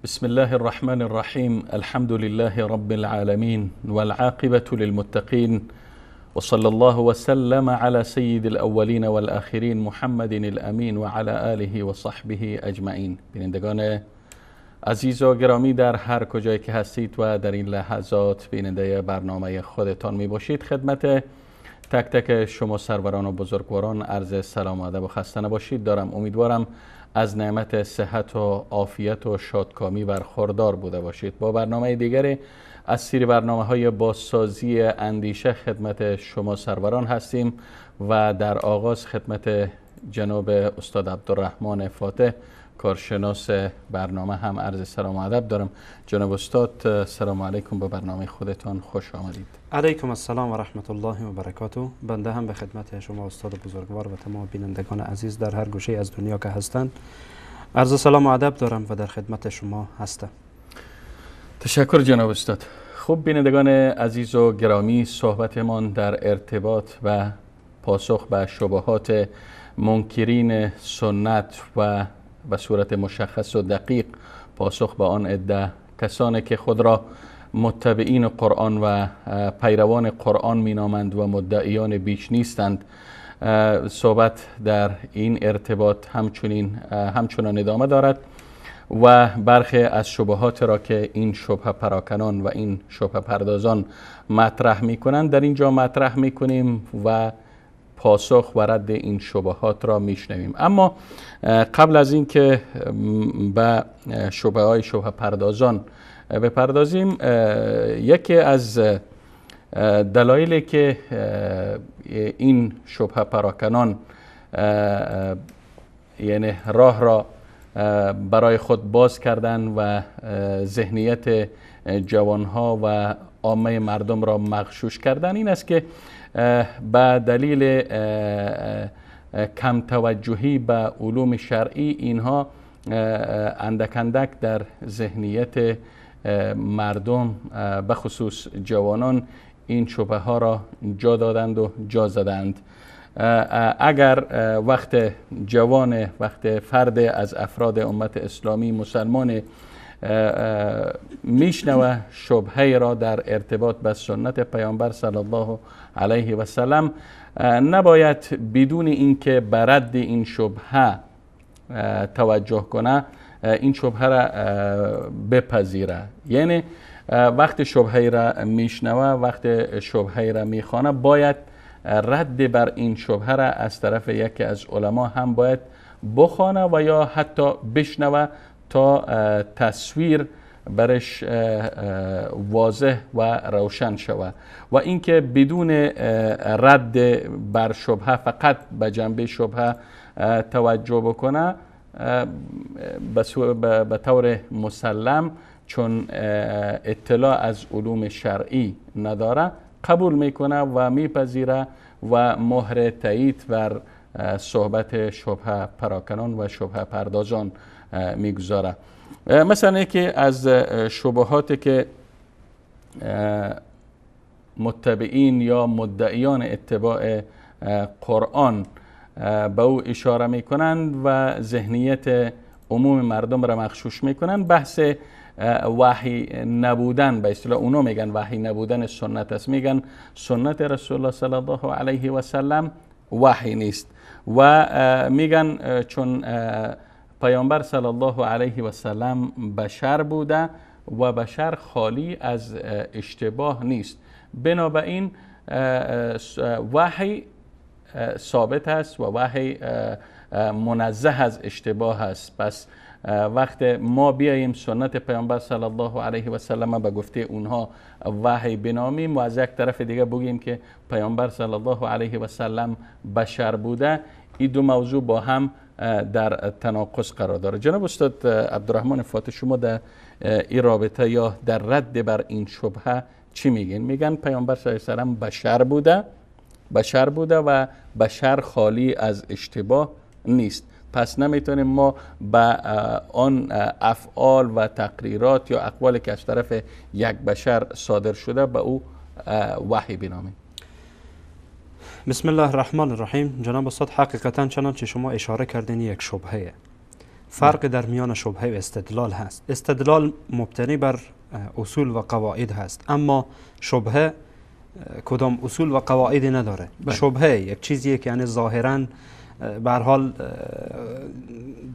بسم الله الرحمن الرحيم. الحمد لله رب العالمين والعاقبة للمتقين، وصلى الله وسلم على سيد الأولين والآخرين محمد الأمين وعلى آله وصحبه أجمعين. بینندگان عزیز و گرامی در هر کجایی که هستید و در این لحظات بیننده برنامه خودتان می باشید، خدمت تک تک شما سروران و بزرگواران عرض سلام و ادب و خسته نباشید دارم. امیدوارم از نعمت صحت و عافیت و شادکامی برخوردار بوده باشید. با برنامه دیگری از سری برنامه‌های بازسازی اندیشه خدمت شما سروران هستیم و در آغاز خدمت جناب استاد عبدالرحمن فاتح کارشناس برنامه هم عرض سلام و ادب دارم. جناب استاد سلام علیکم، به برنامه خودتان خوش آمدید. علیکم السلام و رحمت الله و برکاته. بنده هم به خدمت شما استاد بزرگوار و تمام بینندگان عزیز در هر گوشه از دنیا که هستند عرض سلام و ادب دارم و در خدمت شما هستم. تشکر جناب استاد. خوب بینندگان عزیز و گرامی، صحبتمان در ارتباط و پاسخ به شبهات منکرین سنت و به صورت مشخص و دقیق پاسخ به آن عده کسانی که خود را متبعین قرآن و پیروان قرآن مینامند و مدعیان بیش نیستند، صحبت در این ارتباط همچنان ادامه دارد و برخی از شبهات را که این شبهه پراکنان و این شبهه پردازان مطرح میکنند در اینجا مطرح میکنیم و پاسخ و رد این شبهات را میشنویم. اما قبل از اینکه به شبهه پردازان بپردازیم، یکی از دلایلی که این شبهه پراکنان یعنی راه را برای خود باز کردن و ذهنیت جوانها و عامه مردم را مغشوش کردن این است که به دلیل کم توجهی به علوم شرعی اینها اندک اندک در ذهنیت مردم به خصوص جوانان این شبهه ها را جا دادند و جا زدند. اگر وقت فرد از افراد امت اسلامی مسلمان میشنوه شبهه را در ارتباط به سنت پیامبر صلی الله علیه و سلم، نباید بدون اینکه به رد این شبهه توجه کنه این شبهه را بپذیره. یعنی وقت شبهه را میشنوه، وقت شبهه را میخوانه، باید رد بر این شبهه را از طرف یکی از علما هم باید بخوانه و یا حتی بشنوه تا تصویر برش واضح و روشن شود و اینکه بدون رد بر شبهه فقط به جنبه شبهه توجه بکنه به طور مسلم، چون اطلاع از علوم شرعی نداره، قبول میکنه و میپذیره و مهر تایید بر صحبت شبهه پراکنان و شبهه پردازان میگذاره. مثلا یکی از شبهاتی که متبعین یا مدعیان اتباع قرآن به او اشاره میکنند و ذهنیت عموم مردم را مغشوش میکنند، بحث وحی نبودن، به اصطلاح اونا میگن وحی نبودن سنت است. میگن سنت رسول الله صلی الله علیه و سلم وحی نیست و میگن چون پیامبر صلی الله علیه و سلم بشر بوده و بشر خالی از اشتباه نیست. بنابراین وحی ثابت است و وحی منزه از اشتباه است. پس وقت ما بیاییم سنت پیامبر صلی الله علیه و سلم به گفته اونها وحی بنامیم و از یک طرف دیگه بگیم که پیامبر صلی الله علیه و سلم بشر بوده، این دو موضوع با هم در تناقض قرار داره. جناب استاد عبدالرحمن فاتح، شما در این رابطه یا در رد بر این شبهه چی میگین؟ میگن پیامبر صلی الله علیه و سلم بشر بوده و بشر خالی از اشتباه نیست. پس نمیتونیم ما به آن افعال و تقریرات یا اقوالی که از طرف یک بشر صادر شده به او وحی بنامیم. بسم الله الرحمن الرحیم. جناب استاد، حقیقتا چنانچه شما اشاره کردین یک شبهه. فرق در میان شبهه و استدلال هست. استدلال مبتنی بر اصول و قواعد هست، اما شبهه کدام اصول و قواعدی نداره. شبهه یک چیزیه که یعنی ظاهراً به هر حال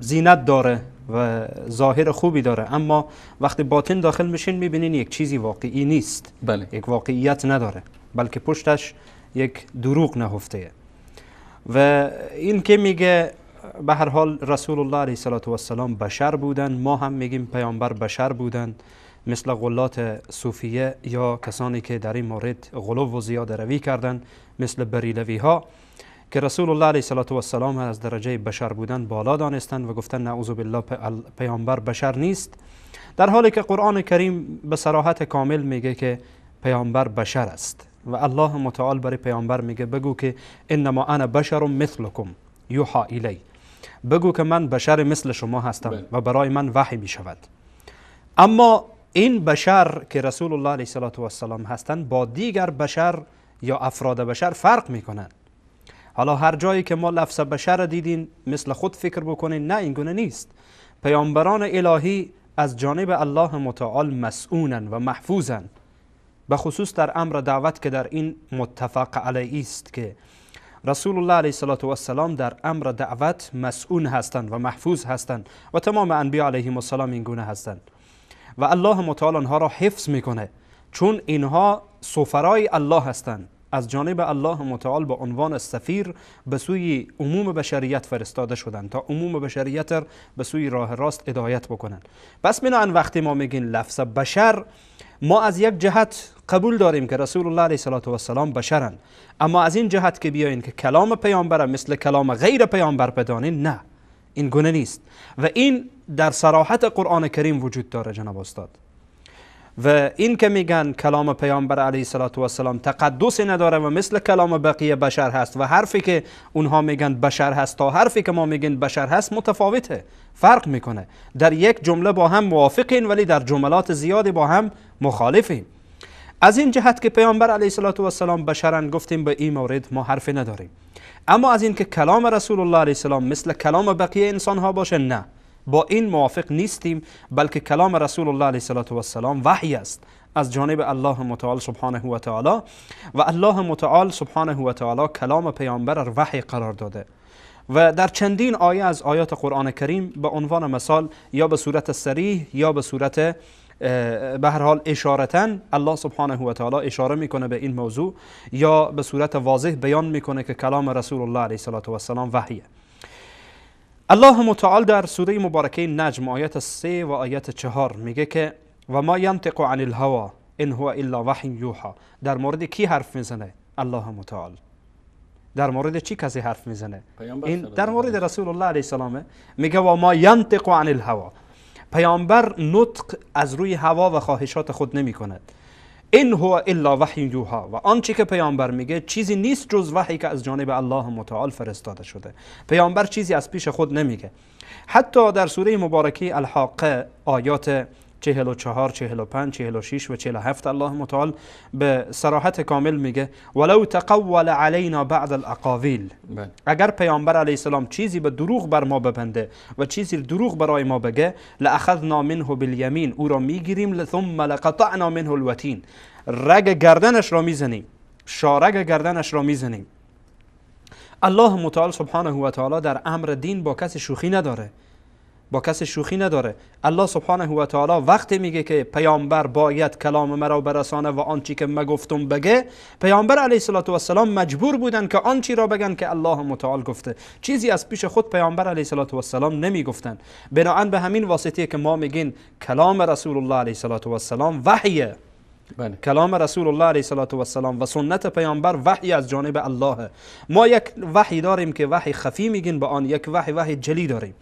زینت داره و ظاهر خوبی داره، اما وقتی باطن داخل میشین میبینین یک چیزی واقعی نیست. بله. یک واقعیت نداره، بلکه پشتش یک دروغ نهفته. و این که میگه به هر حال رسول الله علیه السلام بشر بودن، ما هم میگیم پیامبر بشر بودن، مثل غلات صوفیه یا کسانی که در این مورد غلو و زیاده روی کردن مثل بریلوی ها، که رسول الله علیه السلام از درجه بشر بودن بالا دانستند و گفتن نعوذ بالله پیامبر بشر نیست، در حالی که قرآن کریم به صراحت کامل میگه که پیامبر بشر است. و الله متعال برای پیامبر میگه بگو که انما انا بشر مثلکم یوحى الی، بگو که من بشر مثل شما هستم و برای من وحی میشود. اما این بشر که رسول الله علیه السلام هستند با دیگر بشر یا افراد بشر فرق میکنند. حالا هر جایی که ما لفظ بشر دیدین مثل خود فکر بکنین، نه، این گونه نیست. پیامبران الهی از جانب الله متعال مسئولن و محفوظن، به خصوص در امر دعوت که در این متفق علیه است که رسول الله علیه السلام در امر دعوت مسئول هستند و محفوظ هستند و تمام انبیا علیهم السلام این گونه هستند و الله متعال آنها را حفظ میکنه، چون اینها سفرای الله هستند، از جانب الله متعال به عنوان سفیر به سوی عموم بشریت فرستاده شدند تا عموم بشریت را به سوی راه راست هدایت بکنند. پس بنابراین وقتی ما میگیم لفظ بشر، ما از یک جهت قبول داریم که رسول الله علیه السلام بشرند، اما از این جهت که بیاین که کلام پیامبر مثل کلام غیر پیامبر بدانین، نه، این گونه نیست. و این در صراحت قرآن کریم وجود داره جناب استاد. و این که میگن کلام پیامبر علیه السلام تقدس نداره و مثل کلام بقیه بشر هست و حرفی که اونها میگن بشر هست تا حرفی که ما میگن بشر هست متفاوته، فرق میکنه. در یک جمله با هم موافقین ولی در جملات زیادی با هم مخالفین. از این جهت که پیامبر علیه السلام بشرن گفتیم به این مورد ما حرفی نداریم. اما از این که کلام رسول الله علیه السلام مثل کلام بقیه انسان ها باشه، نه، با این موافق نیستیم، بلکه کلام رسول الله علیه السلام وحی است از جانب الله متعال سبحانه و تعالی و الله متعال سبحانه و تعالی کلام پیامبر را وحی قرار داده و در چندین آیه از آیات قرآن کریم به عنوان مثال یا به صورت صریح یا به صورت به هر حال اشارتاً الله سبحانه و تعالی اشاره میکنه به این موضوع یا به صورت واضح بیان میکنه که کلام رسول الله علیه السلام وحیه. الله متعال در سوره مبارکه نجم آیت 3 و آیت 4 میگه که و ما ینطق عن الهوا ان هو الا وحی یوحى. در مورد کی حرف میزنه الله متعال؟ در مورد چی کسی حرف میزنه؟ این در مورد رسول الله علیه السلام. میگه و ما ینطق عن الهوا، پیامبر نطق از روی هوا و خواهشات خود نمی کند. این هو الا وحی یوحى، و آنچه که پیامبر میگه چیزی نیست جز وحی که از جانب الله متعال فرستاده شده. پیامبر چیزی از پیش خود نمیگه. حتی در سوره مبارکه الحاقه آیات 44 45 46 و 47 الله متعال به صراحت کامل میگه ولو تقول علینا بعض الاقاویل، اگر پیامبر علیه السلام چیزی به دروغ بر ما ببنده و چیزی دروغ برای ما بگه لاخذنا منه بالیمین، او را میگیریم ثم لقطعنا منه الوتین، رگ گردنش را میزنیم، شارگ گردنش را میزنیم. الله متعال سبحانه و تعالی در امر دین با کسی شوخی نداره. با کسی شوخی نداره. الله سبحانه و تعالی وقتی میگه که پیامبر باید کلام مرا برسانه و آنچی که من گفتم بگه، پیامبر علیه السلام مجبور بودن که آنچی را بگن که الله متعال گفته. چیزی از پیش خود پیامبر علیه السلام نمیگفتن. بنابراین به همین واسطه که ما میگین کلام رسول الله علیه السلام وحیه. بله. کلام رسول الله علیه السلام و سنت پیامبر وحی از جانب الله. ما یک وحی داریم که وحی خفی میگین به آن، یک وحی جلی داریم،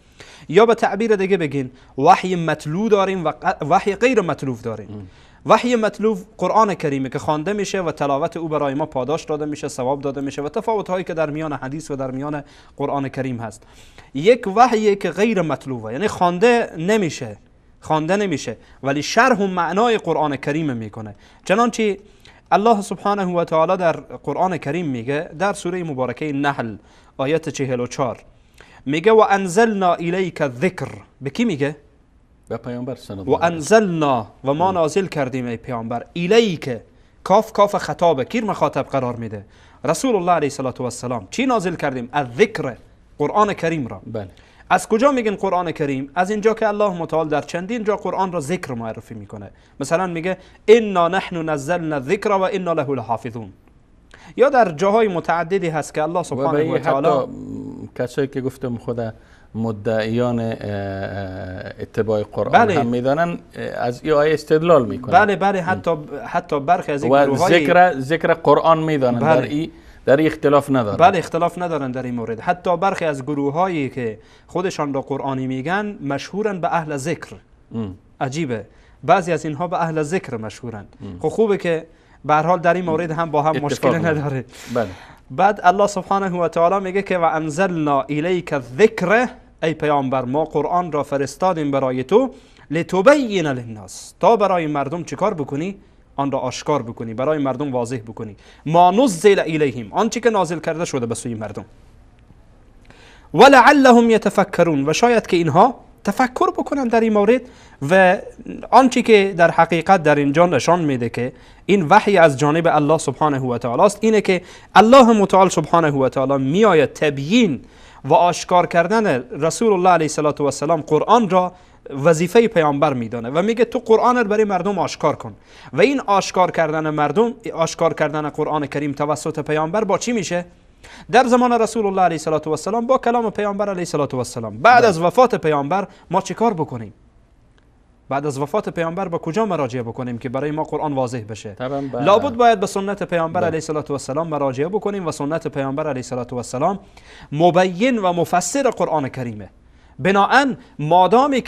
یا به تعبیر دیگه بگین وحی متلو داریم و وحی غیر متلو داریم. وحی متلو قرآن کریمه که خوانده میشه و تلاوت او برای ما پاداش داده میشه، ثواب داده میشه و تفاوت هایی که در میان حدیث و در میان قرآن کریم هست. یک وحی که غیر متلوه، یعنی خوانده نمیشه ولی شرح و معنای قرآن کریم میکنه. چنانچه الله سبحانه و تعالی در قرآن کریم میگه در سوره مبارکه نحل آیت 44 میگه و انزلنا الیک الذکر. به کی میگه؟ به پیامبر صلی الله و انزلنا، و ما نازل کردیم ای پیامبر. الیک، کاف خطابه، کی مخاطب قرار میده؟ رسول الله علیه السلام. چی نازل کردیم؟ الذکر، قرآن کریم را. بله. از کجا میگن قرآن کریم؟ از اینجا که الله متعال در چندین جا قرآن را ذکر معرفی میکنه. مثلا میگه انا نحن نزلنا الذکر و انا له لحافظون. یا در جاهای متعددی هست که الله سبحانه و تعالی کسایی که گفتم خود مدعیان اتباع قرآن هم میدانن از این آیه استدلال میکنن. بله حتی برخی از و ذکر قرآن میدانن. در این اختلاف ندارن. بله اختلاف ندارن در این مورد. حتی برخی از گروه هایی که خودشان را قرآنی میگن مشهورن به اهل ذکر. عجیبه، بعضی از اینها به اهل ذکر مشهورن. خب خوبه که به هر حال در این مورد هم با هم مشکل نداره. بله. بعد الله سبحانه و تعالی میگه که و انزلنا الیک الذکر، ای پیامبر ما قرآن را فرستادیم برای تو لتبین للناس، تا برای مردم چیکار بکنی؟ آن را آشکار بکنی، برای مردم واضح بکنی. ما نزل الیهم، آنچه که نازل کرده شده به سوی مردم. ولعلهم یتفکرون، و شاید که اینها تفکر بکنن در این مورد. و آنچه که در حقیقت در اینجا نشان میده که این وحی از جانب الله سبحانه و تعالی است، اینه که الله متعال سبحانه و تعالی میآید تبیین و آشکار کردن رسول الله علیه السلام قرآن را وظیفه پیامبر میدانه و میگه تو قرآن رو برای مردم آشکار کن. و این آشکار کردن قرآن کریم توسط پیامبر با چی میشه؟ در زمان رسول الله علیه السلام با کلام پیامبر علیه السلام. بعد از وفات پیامبر ما چه کار بکنیم؟ بعد از وفات پیامبر با کجا مراجعه بکنیم که برای ما قرآن واضح بشه؟ لابد باید به سنت پیامبر علیه السلام مراجعه بکنیم و سنت پیامبر علیه السلام مبین و مفسر قرآن کریمه. بناهن مادامی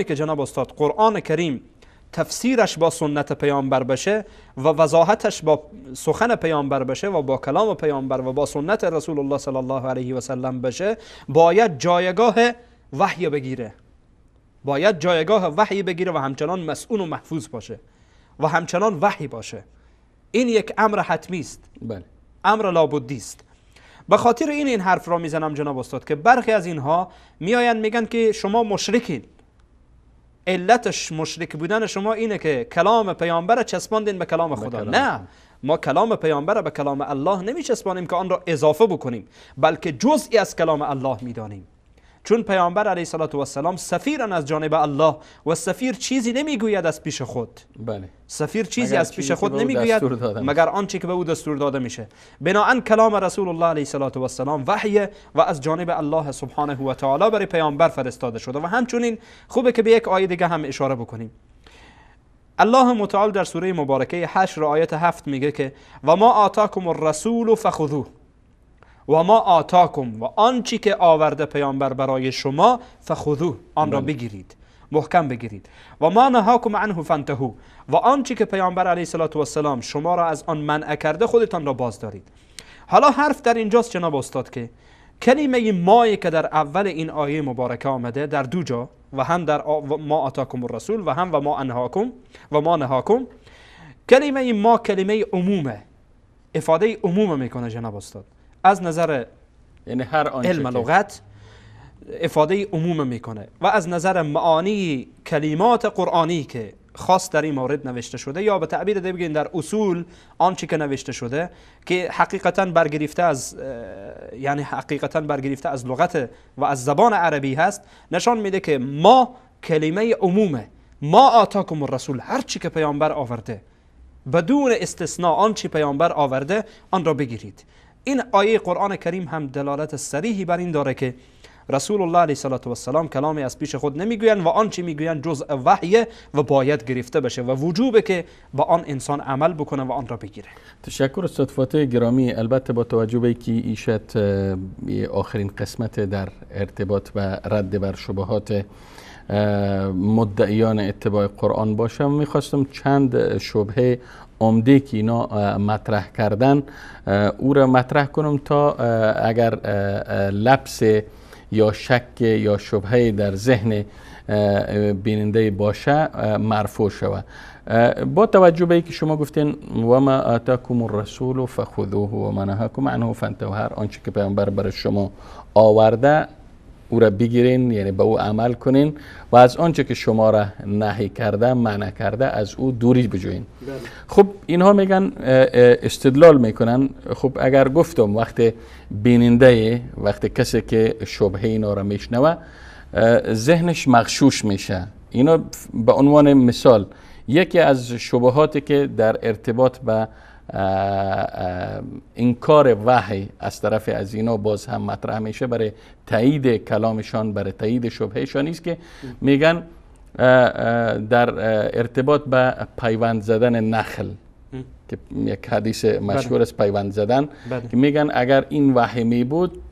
که جناب استاد قرآن کریم تفسیرش با سنت پیامبر بشه و وضاحتش با سخن پیامبر بشه و با کلام پیامبر و با سنت رسول الله صلی الله علیه و سلم بشه، باید جایگاه وحی بگیره. و همچنان مسئول و محفوظ باشه و همچنان وحی باشه. این یک امر حتمی است. بله. امر لابدی است. به خاطر این حرف را میزنم جناب استاد که برخی از اینها میآیند میگن که شما مشرکین. علتش مشرک بودن شما اینه که کلام پیامبر چسباندین به کلام خدا. نه، ما کلام پیامبر به کلام الله نمیچسبانیم که آن را اضافه بکنیم، بلکه جزئی از کلام الله میدانیم. چون پیامبر علیه السلام سفیرن از جانب الله و سفیر چیزی نمیگوید از پیش خود. بله. سفیر چیزی از پیش خود نمیگوید مگر آنچه که به او دستور داده میشه. بنابراین کلام رسول الله علیه السلام وحی و از جانب الله سبحانه و تعالی برای پیامبر فرستاده شده. و همچنین خوبه که به یک آیه دیگه هم اشاره بکنیم. الله متعال در سوره مبارکه حشر آیت 7 میگه که و ما آتاکم الرسول فخذوه، و ما آتاکم، و آنچی که آورده پیامبر برای شما فخذوه، آن را بگیرید، محکم بگیرید. و ما نهاکم عنه فانتهوا، و آنچی که پیامبر علیه السلام شما را از آن منع کرده خودتان را باز دارید. حالا حرف در اینجاست جناب استاد که کلمه مایی که در اول این آیه مبارکه آمده در دو جا، و هم در ما آتاکم الرسول و هم و ما نهاکم، کلمه ما کلمه عمومه، افاده عموم میکنه جناب استاد. از نظر یعنی هر علم لغت افاده عموم میکنه و از نظر معانی کلمات قرآنی که خاص در این مورد نوشته شده، یا به تعبیر دیگه بگیم در اصول آنچه که نوشته شده که حقیقتا برگرفته از لغت و از زبان عربی هست، نشان میده که ما کلمه عمومه، ما آتاکم الرسول، هر چی که پیامبر آورده بدون استثناء، آنچه پیامبر آورده آن را بگیرید. این آیه قرآن کریم هم دلالت صریحی بر این داره که رسول الله علیه السلام کلامی از پیش خود نمیگویند و آنچه میگویند جزء وحیه و باید گرفته بشه و وجوبه که با آن انسان عمل بکنه و آن را بگیره. تشکر استاد فاتح گرامی. البته با توجه به که ایشت آخرین قسمت در ارتباط و رد بر شبهات مدعیان اتباع قرآن باشم، میخواستم چند شبهه عمده که اینا مطرح کردن او را مطرح کنم تا اگر لبس یا شک یا شبهه در ذهن بیننده باشه مرفوع شود. با توجه به که شما گفتین و ما آتاکم الرسول فخذوه و ما نهاکم عنه فانتهوا، هر آنچه که پیامبر برای شما آورده او را بگیرین، یعنی به او عمل کنین و از آنچه که شما را نهی کرده، منع کرده، از او دوری بجوین. خب اینها میگن استدلال میکنن. خب اگر گفتم وقت بیننده، وقت کسی که شبهه اینا را میشنوه ذهنش مغشوش میشه. اینا به عنوان مثال یکی از شبهاتی که در ارتباط به انکار وحی از طرف از اینا باز هم مطرح میشه برای تایید کلامشان، برای تایید شبهشان است که میگن در ارتباط به پیوند زدن نخل که یک حدیث مشهور است، پیوند زدن، که میگن اگر این وحی می بود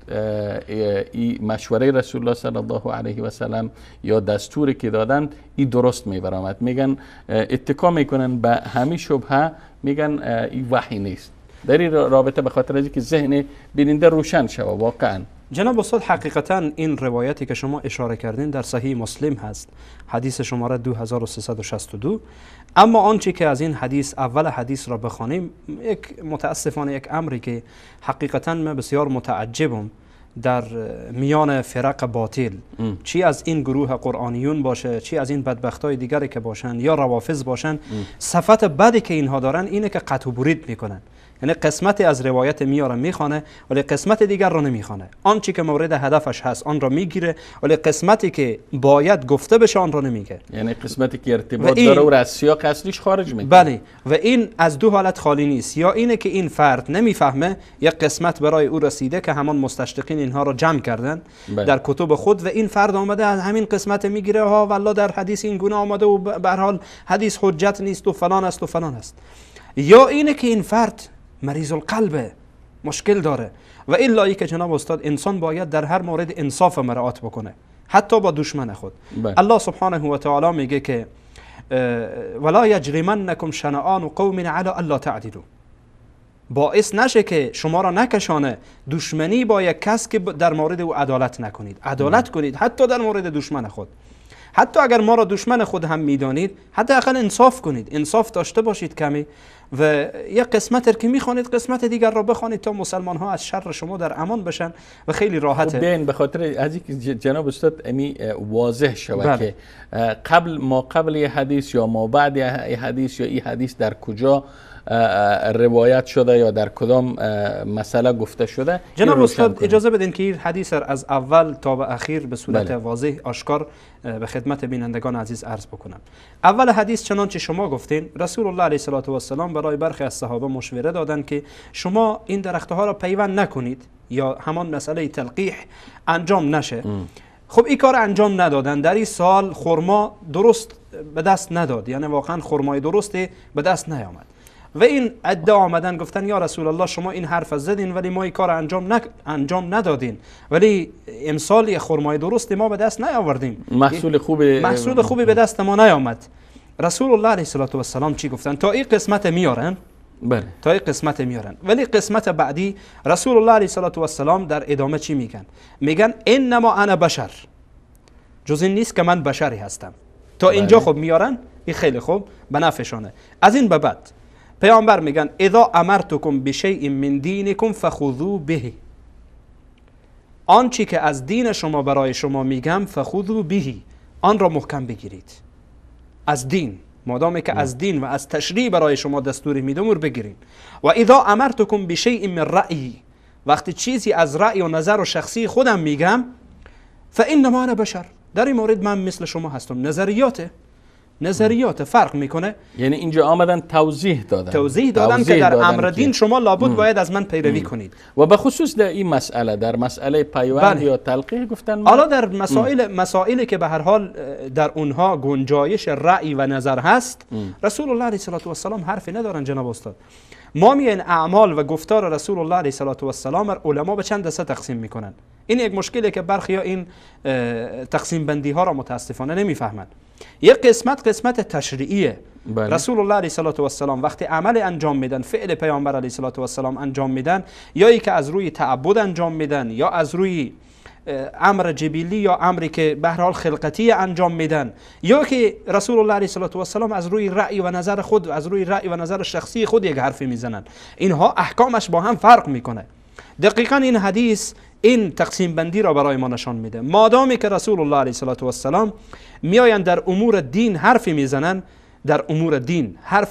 این مشوره رسول الله صلی الله علیه و سلم یا دستوری که دادند این درست می برآمد. میگن اتکا میکنن به همین شبهه، میگن این وحی نیست. در این رابطه به خاطر اینکه ذهن بیننده روشن شود واقعا. جناب استاد حقیقتا این روایتی که شما اشاره کردین در صحیح مسلم هست، حدیث شماره 2362. اما آنچه که از این حدیث اول حدیث را بخوانیم، متاسفانه یک امری که حقیقتا من بسیار متعجبم در میان فرق باطل، چی از این گروه قرآنیون باشه، چی از این بدبختای دیگری که باشن یا روافض باشن، صفت بدی که اینها دارن اینه که قطع و برید میکنن. یعنی قسمتی از روایت میاره میخوانه ولی قسمت دیگر رو نمیخوانه. آنچه که مورد هدفش هست آن را میگیره ولی قسمتی که باید گفته بشه آن را نمیگه. یعنی قسمتی که ارتباط داره و از سیاق اصلیش خارج میکنه. بله، و این از دو حالت خالی نیست. یا اینه که این فرد نمیفهمه، یک قسمت برای او رسیده که همان مستشرقین اینها را جمع کردن در کتب خود و این فرد آمده از همین قسمت میگیره، ها والله در حدیث این گونه آمده و به هر حال حدیث حجت نیست و فلان است و فلان است. یا اینه که این فرد مریض القلب، مشکل داره. و الا که جناب استاد انسان باید در هر مورد انصاف مراعات بکنه، حتی با دشمن خود. الله سبحانه و تعالی میگه که ولا یجرمنکم شنآن قوم علی الا تعدلوا، باعث نشه که شما را نکشانه دشمنی با یک کس که در مورد او عدالت نکنید. عدالت کنید حتی در مورد دشمن خود. حتی اگر ما را دشمن خود هم میدانید، حداقل انصاف کنید، انصاف داشته باشید کمی و یک قسمت که میخوانید قسمت دیگر را بخوانید تا مسلمان ها از شر شما در امان بشن و خیلی راحته. ببین به خاطر از اینکه جناب استاد امی واضح شود که قبل یه حدیث یا ما بعد یه حدیث یا این حدیث در کجا روایت شده یا در کدام مسئله گفته شده. جناب استاد اجازه بدین که این حدیث از اول تا به اخیر به صورت واضح آشکار به خدمت بینندگان عزیز عرض بکنم. اول حدیث چنانچه شما گفتین، رسول الله علیه السلام برای برخی از صحابه مشوره دادن که شما این درختها را پیوند نکنید یا همان مسئله تلقیح انجام نشه. خب این کار انجام ندادن. در این سال خرما درست به دست نداد، یعنی واقعا خرمای درستی به دست نیامد و این ادعا آمدن گفتن یا رسول الله شما این حرف زدین ولی ما این کار انجام ندادین، ولی امسال خرمای درست ما به دست نیاوردیم، محصول خوبی به دست ما نیامد. رسول الله علیه السلام چی گفتن؟ تا این قسمت میارن، تا این قسمت میارن، ولی قسمت بعدی رسول الله علیه السلام در ادامه چی میگن؟ میگن انما انا بشر، جز این نیست که من بشری هستم. تا اینجا خب میارن، این خیلی خوب به نفعشانه. از این به بعد پیامبر میگن اذا امرتکم بشیء من دینکم فخذوا به، آنچه که از دین شما برای شما میگم فخذوا به، آن را محکم بگیرید. از دین مادامی که از دین و از تشریع برای شما دستوری میدم رو بگیرین. و اذا امرتکم بشیء من رأیی، وقتی چیزی از رأی و نظر و شخصی خودم میگم، فانما انا بشر، در این مورد من مثل شما هستم. نظریات فرق میکنه. یعنی اینجا آمدن توضیح دادن که در امر دین شما لابد باید از من پیروی کنید. و به خصوص در این مسئله، در مسئله پیوند یا تلقیح گفتن. حالا در مسائلی که به هر حال در اونها گنجایش رأی و نظر هست، رسول الله علیه السلام حرفی ندارن جناب استاد. ما میگن اعمال و گفتار رسول الله علیه السلام علما به چند دسته تقسیم میکنن. این یک مشکلی که برخیا این تقسیم بندی ها را متاسفانه نمیفهمند. یک قسمت تشریعیه. رسول الله علیه السلام وقتی عمل انجام میدن، فعل پیامبر علیه السلام انجام میدن، یا ای که از روی تعبد انجام میدن، یا از روی امر جبیلی یا امری که به هر حال خلقتی انجام میدن، یا که رسول الله علیه السلام از روی رأی و نظر خود، از روی رأی و نظر شخصی خود یک حرفی میزنن، اینها احکامش با هم فرق میکنه. دقیقاً این حدیث این تقسیم بندی را برای ما نشان میده. مادامی که رسول الله علیه السلام میآیند در امور دین حرفی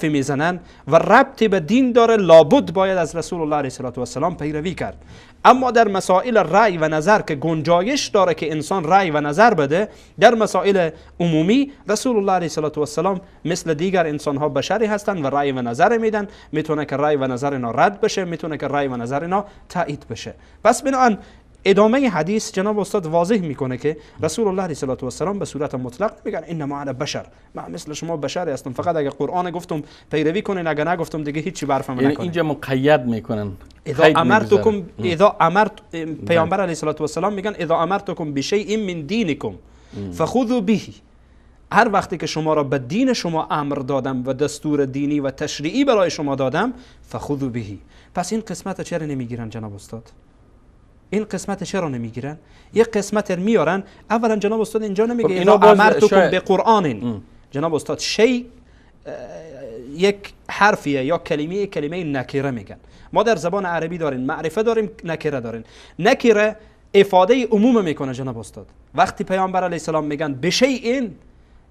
میزنن و ربطی به دین داره، لابد باید از رسول الله علیه السلام پیروی کرد. اما در مسائل رأی و نظر که گنجایش داره که انسان رأی و نظر بده، در مسائل عمومی رسول الله علیه السلام مثل دیگر انسان ها بشری هستند و رأی و نظر میدن. میتونه که رأی و نظر اینا رد بشه، میتونه که رأی و نظر اینا تایید بشه. پس بنابراین ادامه حدیث جناب استاد واضح میکنه که رسول الله علیه السلام به صورت مطلق میگن انما انا بشر، من مثل شما بشری هستم، فقط اگه قرآن گفتم پیروی کنین، اگه نگفتم دیگه هیچی برفم نکنین. یعنی اینجا مقید میکنن. اذا امرت پیامبر علیه السلام میگن اذا امرتکم بشیء من دینکم فخذوا به، هر وقتی که شما را به دین شما امر دادم و دستور دینی و تشریعی برای شما دادم، فخذوا به. پس این قسمت چرا نمیگیرن جناب استاد؟ این قسمت چرا نمیگیرن؟ یک قسمت میارن. اولا جناب استاد اینجا نمیگه اذا امرتکم به قرآن. جناب استاد شیء یک حرفیه یا کلمه نکره میگن. ما در زبان عربی داریم معرفه داریم، نکره داریم. نکره افاده عموم میکنه جناب استاد. وقتی پیامبر علیه السلام میگن بشیء،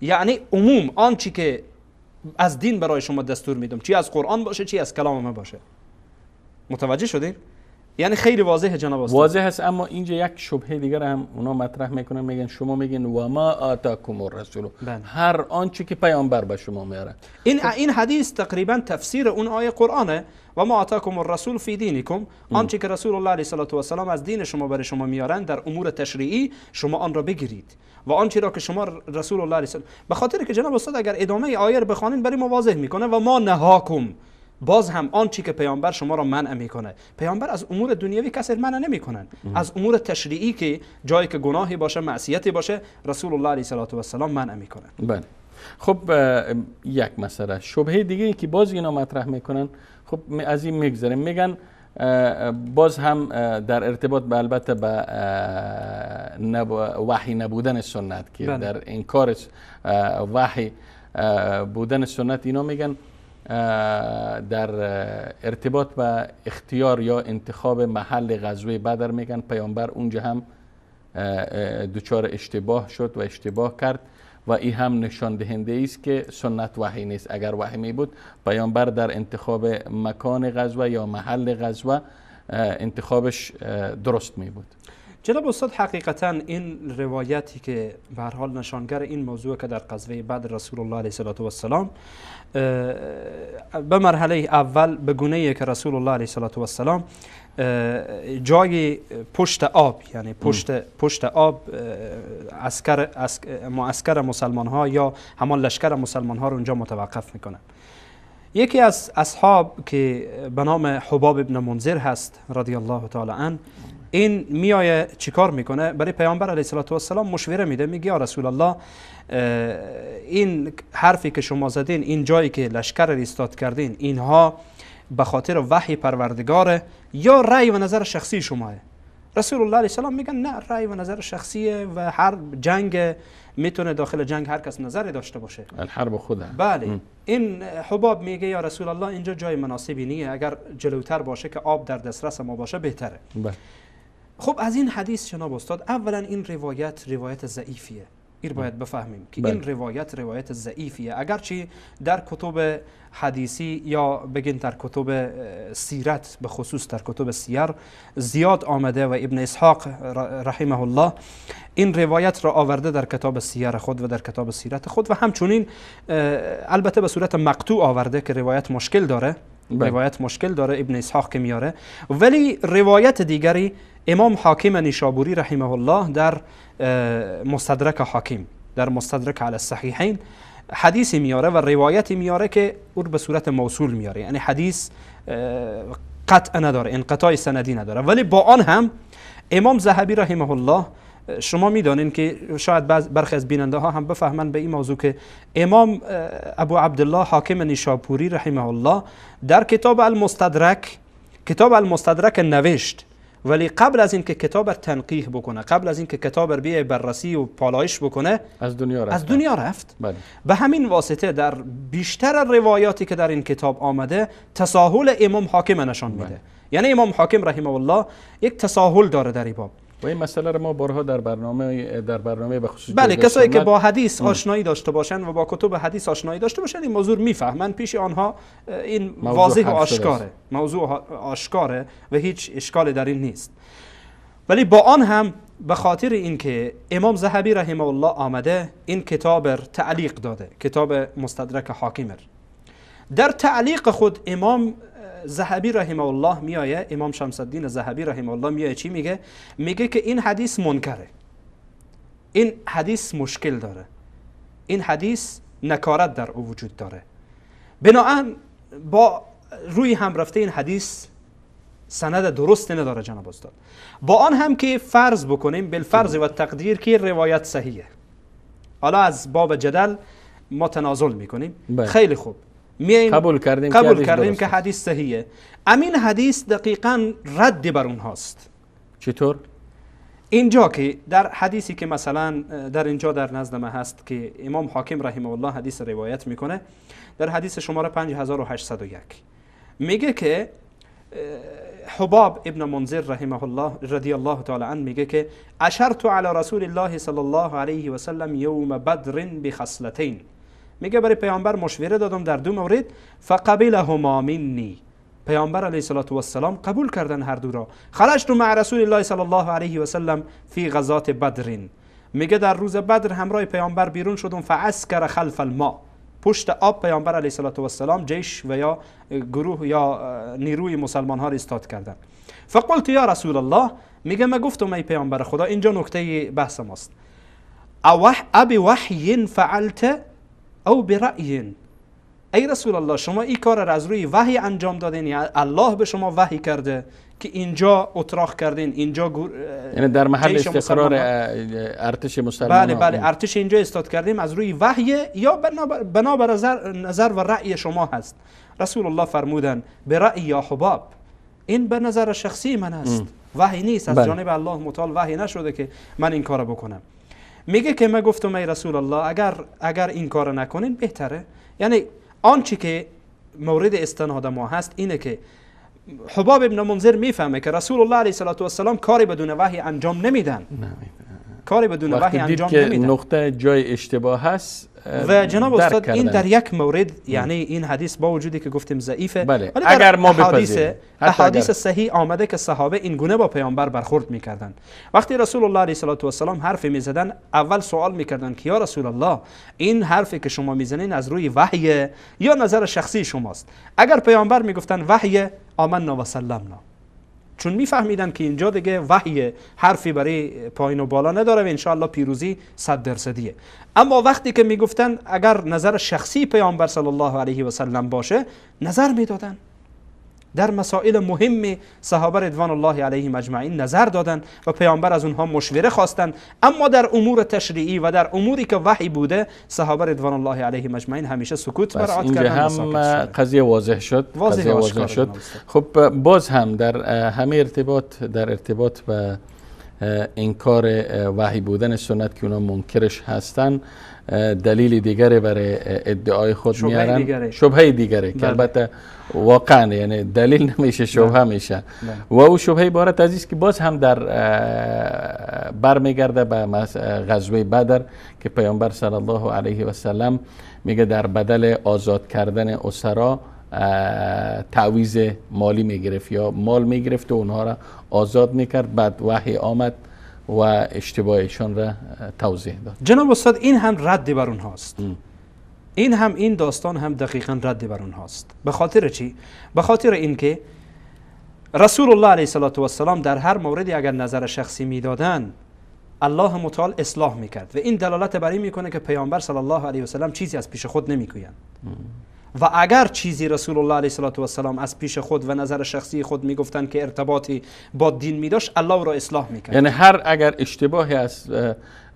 یعنی عموم آنچه که از دین برای شما دستور میدم، چی از قرآن باشه چی از کلام ما باشه. متوجه شدید؟ یعنی خیلی واضحه جناب استاد. واضح است. اما اینجا یک شبهه دیگر هم اونا مطرح میکنن، میگن شما میگین و ما آتاکم الرسول، هر آنچه که پیامبر به شما میاره. این حدیث تقریبا تفسیر اون آیه قرآنه، و ما آتاکم الرسول فی دینکم، آنچه که رسول الله علیه السلام از دین شما برای شما میارن در امور تشریعی، شما آن را بگیرید. و آنچه را که شما رسول الله علیه السلام، به خاطر که جناب استاد اگر ادامه آیه رو بخوانید برای ما واضح میکنه و ما نهاکم، باز هم آنچه که پیامبر شما را منع میکنه. پیامبر از امور دنیوی کسی منع نمیکنن، از امور تشریعی که جایی که گناهی باشه، معصیتی باشه، رسول الله علیه السلام منع میکنه. بله. خب یک مسئله شبهه دیگه که باز اینا مطرح میکنن، خب از این میگذاریم، میگن باز هم در ارتباط به البته به وحی نبودن سنت که در انکار وحی بودن سنت، اینا میگن در ارتباط به اختیار یا انتخاب محل غزوه بدر، میگن پیامبر اونجا هم دچار اشتباه شد و اشتباه کرد و این هم نشان دهنده است که سنت وحی نیست. اگر وحی می بود پیامبر در انتخاب مکان غزوه یا محل غزوه انتخابش درست می بود. جناب استاد حقیقتا این روایتی که به هر حال نشانگر این موضوع که در غزوه بدر رسول الله علیه السلام به مرحله اول به گونه‌ای که رسول الله علیه السلام جای پشت آب، یعنی پشت آب معسکر مسلمان ها یا همان لشکر مسلمان ها رو اونجا متوقف میکنن. یکی از اصحاب که به نام حباب ابن منذر هست رضی الله تعالی عنه، این میایه چیکار میکنه؟ برای پیامبر علیه السلام مشوره میده، میگه یا رسول الله این حرفی که شما زدین، این جایی که لشکر رو ایستاد کردین، اینها به خاطر وحی پروردگاره یا رأی و نظر شخصی شماه؟ رسول الله علیه السلام میگن نه، رأی و نظر شخصیه و هر جنگ میتونه داخل جنگ هر کس نظری داشته باشه، الحرب خودها. بله. این حباب میگه یا رسول الله اینجا جای مناسبی نیه، اگر جلوتر باشه که آب در دسترس ما باشه بهتره. بله. خب از این حدیث جناب استاد، اولا این روایت ضعیفیه. این باید بفهمیم که این روایت ضعیفیه، اگرچه در کتب حدیثی یا بگین در کتب سیرت، به خصوص در کتب سیر زیاد آمده و ابن اسحاق رحمه الله این روایت را آورده در کتاب سیر خود و در کتاب سیرت خود و همچنین البته به صورت مقطوع آورده که روایت مشکل داره. روایت مشکل داره ابن اسحاق که میاره، ولی روایت دیگری امام حاکم نیشابوری رحمه الله در مستدرک حاکم، در مستدرک علی الصحیحین حدیثی میاره و روایتی میاره که او به صورت موصول میاره، یعنی حدیث قطع نداره، انقطاع سندی نداره. ولی با آن هم امام ذهبی رحمه الله، شما میدانین که شاید برخی از بیننده ها هم بفهمن به این موضوع که امام ابو عبدالله حاکم نیشابوری رحمه الله در کتاب المستدرک نوشت، ولی قبل از اینکه کتاب تنقیح بکنه، قبل از اینکه کتاب بیه بررسی و پالایش بکنه، از دنیا رفت. به همین واسطه در بیشتر روایاتی که در این کتاب آمده تساهل امام حاکم نشان میده. یعنی امام حاکم رحمه الله یک تساهل داره در این باب و این مسئله رو ما بارها در برنامه به خصوص کسایی که با حدیث آشنایی داشته باشن و با کتب حدیث آشنایی داشته باشن این موضوع میفهمن، پیش آنها این واضح و آشکاره، موضوع آشکاره و هیچ اشکالی در این نیست. ولی با آن هم به خاطر اینکه امام ذهبی رحمه الله آمده این کتاب تعلیق داده، کتاب مستدرک حاکم، در تعلیق خود امام ذهبی رحمه الله میایه، امام شمس الدین ذهبی رحمه الله میایه چی میگه؟ میگه که این حدیث منکره، این حدیث مشکل داره، این حدیث نکارت در او وجود داره. بنابراین با روی هم رفته این حدیث سند درست نداره جناب استاد. با آن هم که فرض بکنیم بالفرض و تقدیر که روایت صحیحه، حالا از باب جدل ما تنازل میکنیم، خیلی خوب قبول کردیم که حدیث صحیحه، امین حدیث دقیقاً رد بر اونهاست. چطور؟ اینجا که در حدیثی که مثلا در اینجا در نزد ما هست که امام حاکم رحمه الله حدیث روایت میکنه، در حدیث شماره 5801 میگه که حباب ابن منذر رحمه الله رضی الله تعالی عنه میگه که اشرت علی رسول الله صلی الله علیه و سلم یوم بدر بخصلتین، میگه برای پیامبر مشوره دادم در دو مورد، فقبلهما منی، پیامبر علیه الصلاة و السلام قبول کردن هر دو را. خرجت مع رسول الله صلی الله علیه و سلم فی غزات بدر، میگه در روز بدر همراه پیامبر بیرون شدم، فعسکر خلف الماء، پشت آب پیامبر علیه الصلاة و السلام جیش و یا گروه یا نیروی مسلمان ها را ایستاد کردن. فقلت یا رسول الله، میگه ما گفتم ای پیامبر خدا، اینجا نکته بحث ماست، ابی وحی فعلت او برأی، ای رسول الله شما این کار را از روی وحی انجام دادین یا الله به شما وحی کرده که اینجا اتراق کردین، اینجا یعنی در محل استقرار ارتش مسلمان؟ بله ارتش اینجا ایستاد کردیم از روی وحی یا بنابر نظر و رأی شما هست؟ رسول الله فرمودن برأی یا حباب، این به نظر شخصی من است، وحی نیست، از جانب الله متعال وحی نشده که من این کار بکنم. میگه که من گفتم ای رسول الله اگر این کار نکنین بهتره. یعنی آنچه که مورد استناد ما هست اینه که حباب ابن منذر میفهمه که رسول الله علیه السلام کاری بدون وحی انجام نمیدن، کاری بدون وحی انجام نمیدن. نقطه جای اشتباه هست و جناب استاد این در یک مورد، یعنی این حدیث با وجودی که گفتیم ضعیفه، ولی اگر ما بپذیریم احادیث صحیح آمده که صحابه این گونه با پیامبر برخورد میکردن. وقتی رسول الله علیه السلام حرفی میزدن اول سوال میکردن که یا رسول الله این حرفی که شما میزنین از روی وحی یا نظر شخصی شماست؟ اگر پیامبر میگفتن وحی، آمنا و سلمنا، چون میفهمیدن که اینجا دیگه وحی حرفی برای پایین و بالا نداره و انشاءالله پیروزی 100%. اما وقتی که میگفتن اگر نظر شخصی پیامبر صلی الله علیه و سلم باشه، نظر میدادن در مسائل مهم، صحابه رضوان الله علیهم اجمعین نظر دادن و پیامبر از اونها مشوره خواستن. اما در امور تشریعی و در اموری که وحی بوده، صحابه رضوان الله علیهم اجمعین همیشه سکوت برعات کردن. هم قضیه واضح شد. خب باز هم در همه ارتباط و انکار وحی بودن سنت که اونا منکرش هستن، دلیل دیگری برای ادعای خود میارن، شبهه دیگره که البته واقعا یعنی دلیل نمیشه، شبهه میشه. و او شبهه عبارت از است که باز هم در برمیگرده به غزوه بدر که پیامبر صلی الله علیه و سلم میگه در بدل آزاد کردن اسرا تعویض مالی میگرفت یا مال میگرفت و اونها را آزاد میکرد. بعد وحی آمد و اشتباهشان را توضیح داد. جناب استاد این هم رد بر اونهاست. این داستان هم دقیقاً رد بر اونهاست. به خاطر چی؟ به خاطر اینکه رسول الله علیه السلام در هر موردی اگر نظر شخصی میدادن الله متعال اصلاح میکرد و این دلالت بر این میکنه که پیامبر صلی الله علیه و سلم چیزی از پیش خود نمیگویند. و اگر چیزی رسول الله علیه السلام از پیش خود و نظر شخصی خود میگفتند که ارتباطی با دین میداشت، الله را اصلاح میکرد. یعنی هر اگر اشتباهی از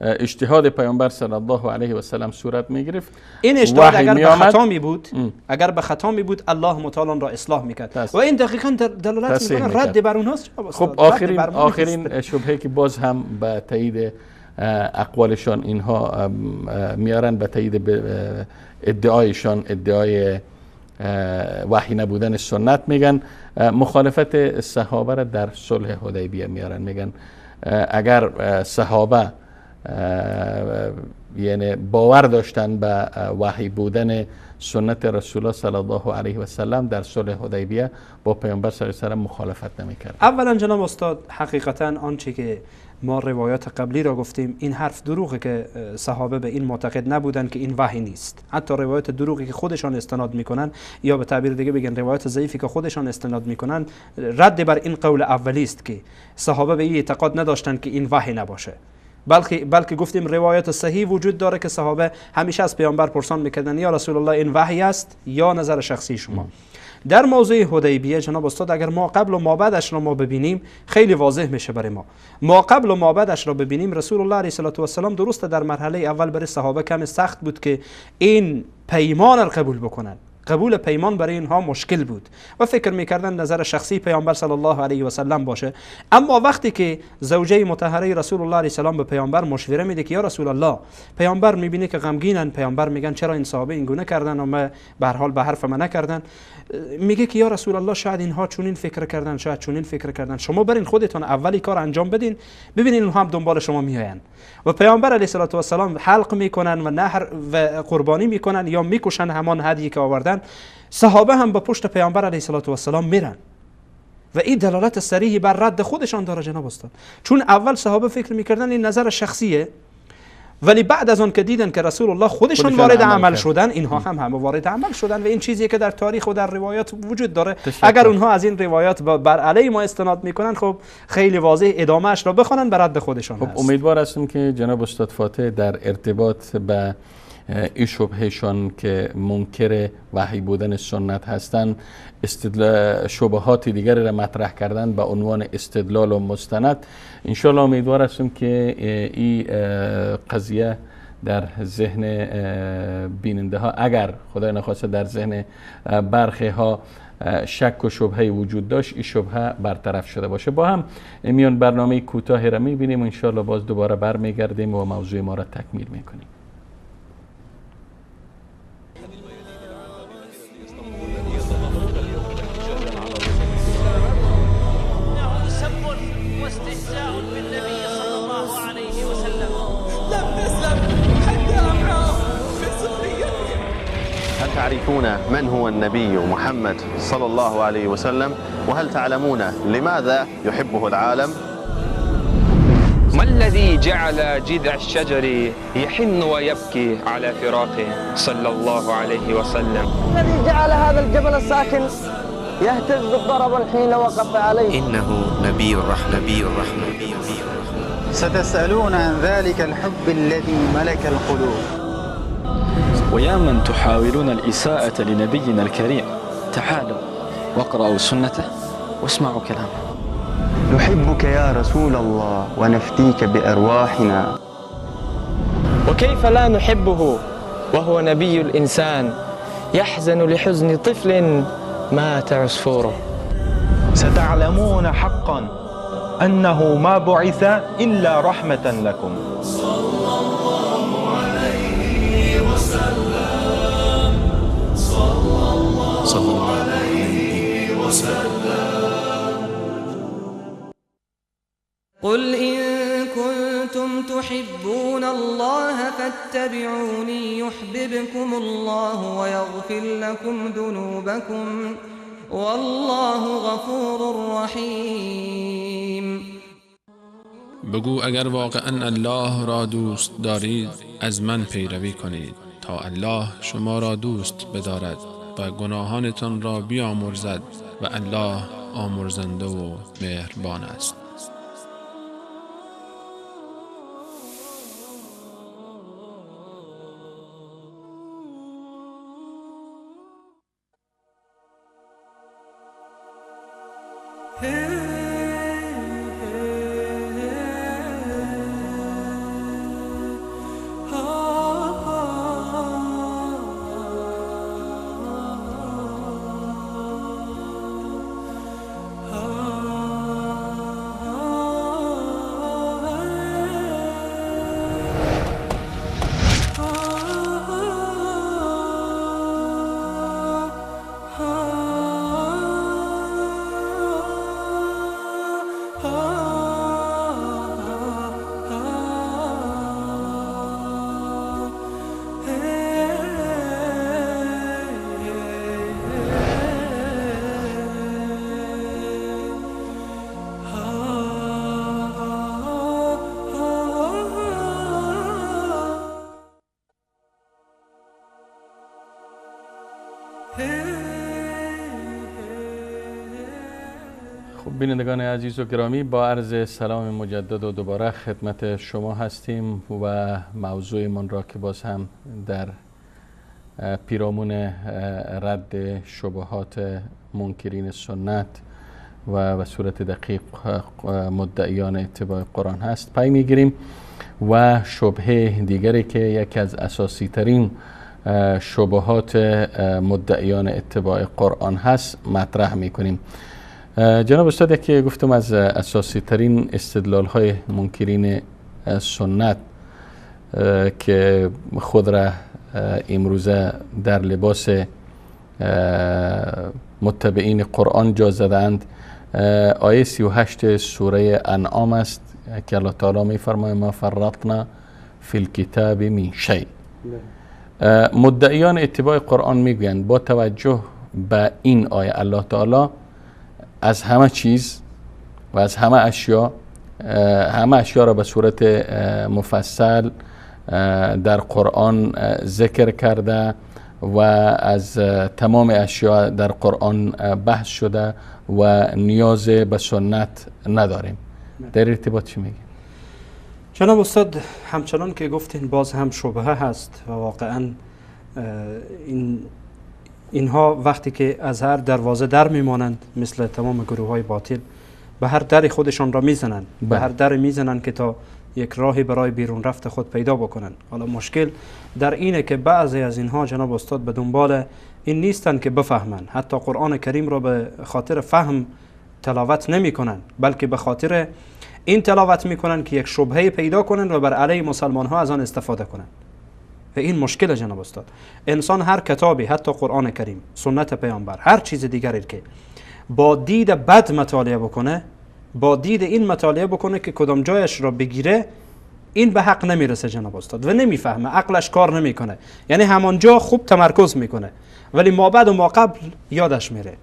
اجتهاد پیامبر صلی الله علیه و سلم صورت میگرفت، این اجتهاد اگر به خطا می بود، الله متعال را اصلاح میکرد. و این دقیقاً دلالت میکنه رد بر اونهاست. خب آخرین شبهه که باز هم به تایید اقوالشان اینها میارن، به تایید ادعایشان، ادعای وحی نبودن سنت، میگن مخالفت صحابه را در صلح حدیبیه میارن. میگن اگر صحابه یعنی باور داشتن به وحی بودن سنت رسول الله صلی الله علیه و سلم، در صلح حدیبیه با پیامبر صلی الله علیه و سلم مخالفت نمیکرد. اولا جناب استاد حقیقتا آنچه که ما روایات قبلی را گفتیم این حرف دروغه که صحابه به این معتقد نبودن که این وحی نیست. حتی روایات دروغی که خودشان استناد میکنن، یا به تعبیر دیگه بگن روایات ضعیفی که خودشان استناد میکنن، رد بر این قول اولی است که صحابه به این اعتقاد نداشتن که این وحی نباشه، بلکه گفتیم روایات صحیح وجود داره که صحابه همیشه از پیامبر پرسان میکردن یا رسول الله این وحی است یا نظر شخصی شما. در موضوع حدیبیه جناب استاد اگر ما قبل و ما بعدش را ما ببینیم خیلی واضح میشه برای ما قبل و ما بعدش را ببینیم. رسول الله علیه السلام درسته در مرحله اول برای صحابه کم سخت بود که این پیمان را قبول بکنن. قبول پیمان برای اینها مشکل بود و فکر میکردن نظر شخصی پیامبر صلی الله علیه و سلم باشه. اما وقتی که زوجه مطهره رسول الله علیه السلام به پیامبر مشوره میده که یا رسول الله، پیامبر میبینه که غمگینن، پیامبر میگن چرا این صحابه این گونه کردن و ما به هر حال به حرف ما نکردن، میگه که یا رسول الله شاید اینها چونین فکر کردن، شاید چونین فکر کردن، شما برین خودتون اولی کار انجام بدین ببینین اونها هم دنبال شما میآیند. و پیامبر علیه السلام حلق میکنن و نحر و قربانی میکنن یا میکشن همان هدیه که آوردن. صحابه هم به پشت پیامبر علیه السلام میرن و این دلالت صریحی بر رد خودشان داره جناب استاد. چون اول صحابه فکر میکردن این نظر شخصیه، ولی بعد از اون که دیدن که رسول الله خودشان وارد عمل شدن، اینها هم وارد عمل شدن و این چیزی که در تاریخ و در روایات وجود داره. اگر اونها از این روایات بر علیه ما استناد میکنن، خب خیلی واضح ادامه اش را بخونن بر رد خودشان. خب امیدوار هستم که جناب استاد فاتح در ارتباط به این شبهشان که منکر وحی بودن سنت هستند شبهات دیگری را مطرح کردن به عنوان استدلال و مستند. انشالله امیدوار هستم که این قضیه در ذهن بیننده ها، اگر خدای نخواسته در ذهن برخی ها شک و شبهه وجود داشت، این شبهه برطرف شده باشه. با هم میان برنامه کوتاهی را میبینیم و انشالله باز دوباره برمیگردیم و موضوع ما را تکمیل میکنیم. تعرفون من هو النبي محمد صلى الله عليه وسلم؟ وهل تعلمون لماذا يحبه العالم؟ ما الذي جعل جذع الشجر يحن ويبكي على فراقه صلى الله عليه وسلم؟ الذي جعل هذا الجبل الساكن يهتز ضربا حين وقف عليه؟ إنه نبي الرحمة. ستسألون عن ذلك الحب الذي ملك القلوب. ويا من تحاولون الإساءة لنبينا الكريم، تعالوا واقرأوا سنته واسمعوا كلامه. نحبك يا رسول الله ونفديك بأرواحنا. وكيف لا نحبه وهو نبي الإنسان يحزن لحزن طفل مات عصفوره. ستعلمون حقا أنه ما بعث إلا رحمة لكم. فاتبعوني يحببكم الله ويغفر لكم ذنوبكم والله غفور رحیم. بگو اگر واقعا الله را دوست دارید از من پیروی کنید تا الله شما را دوست بدارد و گناهانتان را بیامرزد و الله آمرزنده و مهربان است. خب بینندگان عزیز و گرامی، با عرض سلام مجدد و دوباره خدمت شما هستیم و موضوع من را که باز هم در پیرامون رد شبهات منکرین سنت و به صورت دقیق مدعیان اتباع قرآن هست پی میگیریم و شبهه دیگری که یکی از اساسی ترین شبهات مدعیان اتباع قرآن هست مطرح میکنیم. جناب استاد، که گفتم از اساسی ترین استدلال های منکرین سنت که خود را امروزه در لباس متبعین قرآن جا زدند آیه 38 سوره انعام است که الله تعالی می فرماید ما فرطنا فی الکتاب من شیء. مدعیان اتباع قرآن میگویند با توجه به این آیه الله تعالی از همه چیز و از همه اشیا را به صورت مفصل در قرآن ذکر کرده و از تمام اشیا در قرآن بحث شده و نیاز به سنت نداریم. در ارتباط چی میگی؟ جناب استاد، همچنان که گفتین باز هم شبهه هست و واقعا اینها وقتی که از هر دروازه در میمانند مثل تمام گروه های باطل به هر در خودشان را میزنند، به هر در میزنند که تا یک راهی برای بیرون رفت خود پیدا بکنند. حالا مشکل در اینه که بعضی از اینها جناب استاد به دنبال این نیستند که بفهمند، حتی قرآن کریم را به خاطر فهم تلاوت نمی کنند، بلکه به خاطر این تلاوت می کنند که یک شبهه پیدا کنند و بر علیه مسلمان ها از آن استفاده کنند. و این مشکل جناب استاد. انسان هر کتابی، حتی قرآن کریم، سنت پیامبر، هر چیز دیگری که با دید بد مطالعه بکنه، با دید این مطالعه بکنه که کدام جایش را بگیره، این به حق نمیرسه جناب استاد و نمیفهمه، عقلش کار نمیکنه. یعنی همانجا خوب تمرکز میکنه ولی ما بعد و ما قبل یادش میره.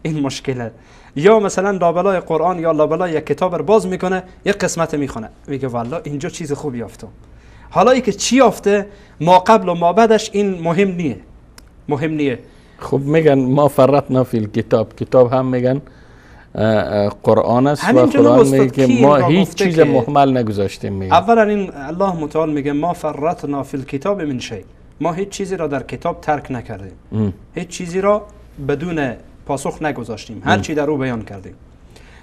این مشکله. یا مثلا لابلای قرآن یا لابلای یک کتاب رو باز میکنه، یک قسمت میخونه، میگه والله اینجا چیز خوبی یافتم. حالا ای که چی یافته ما قبل و ما بعدش این مهم نیه. خب میگن ما فرطنا فی الکتاب، کتاب هم میگن قرآن است و قرآن میگه که ما هیچ چیز مهمل نگذاشتیم. میگه اولا این الله متعال میگه ما فرطنا فی الکتاب من شیء، ما هیچ چیزی را در کتاب ترک نکردیم، هیچ چیزی را بدون پاسخ نگذاشتیم، هر چی در او بیان کردیم.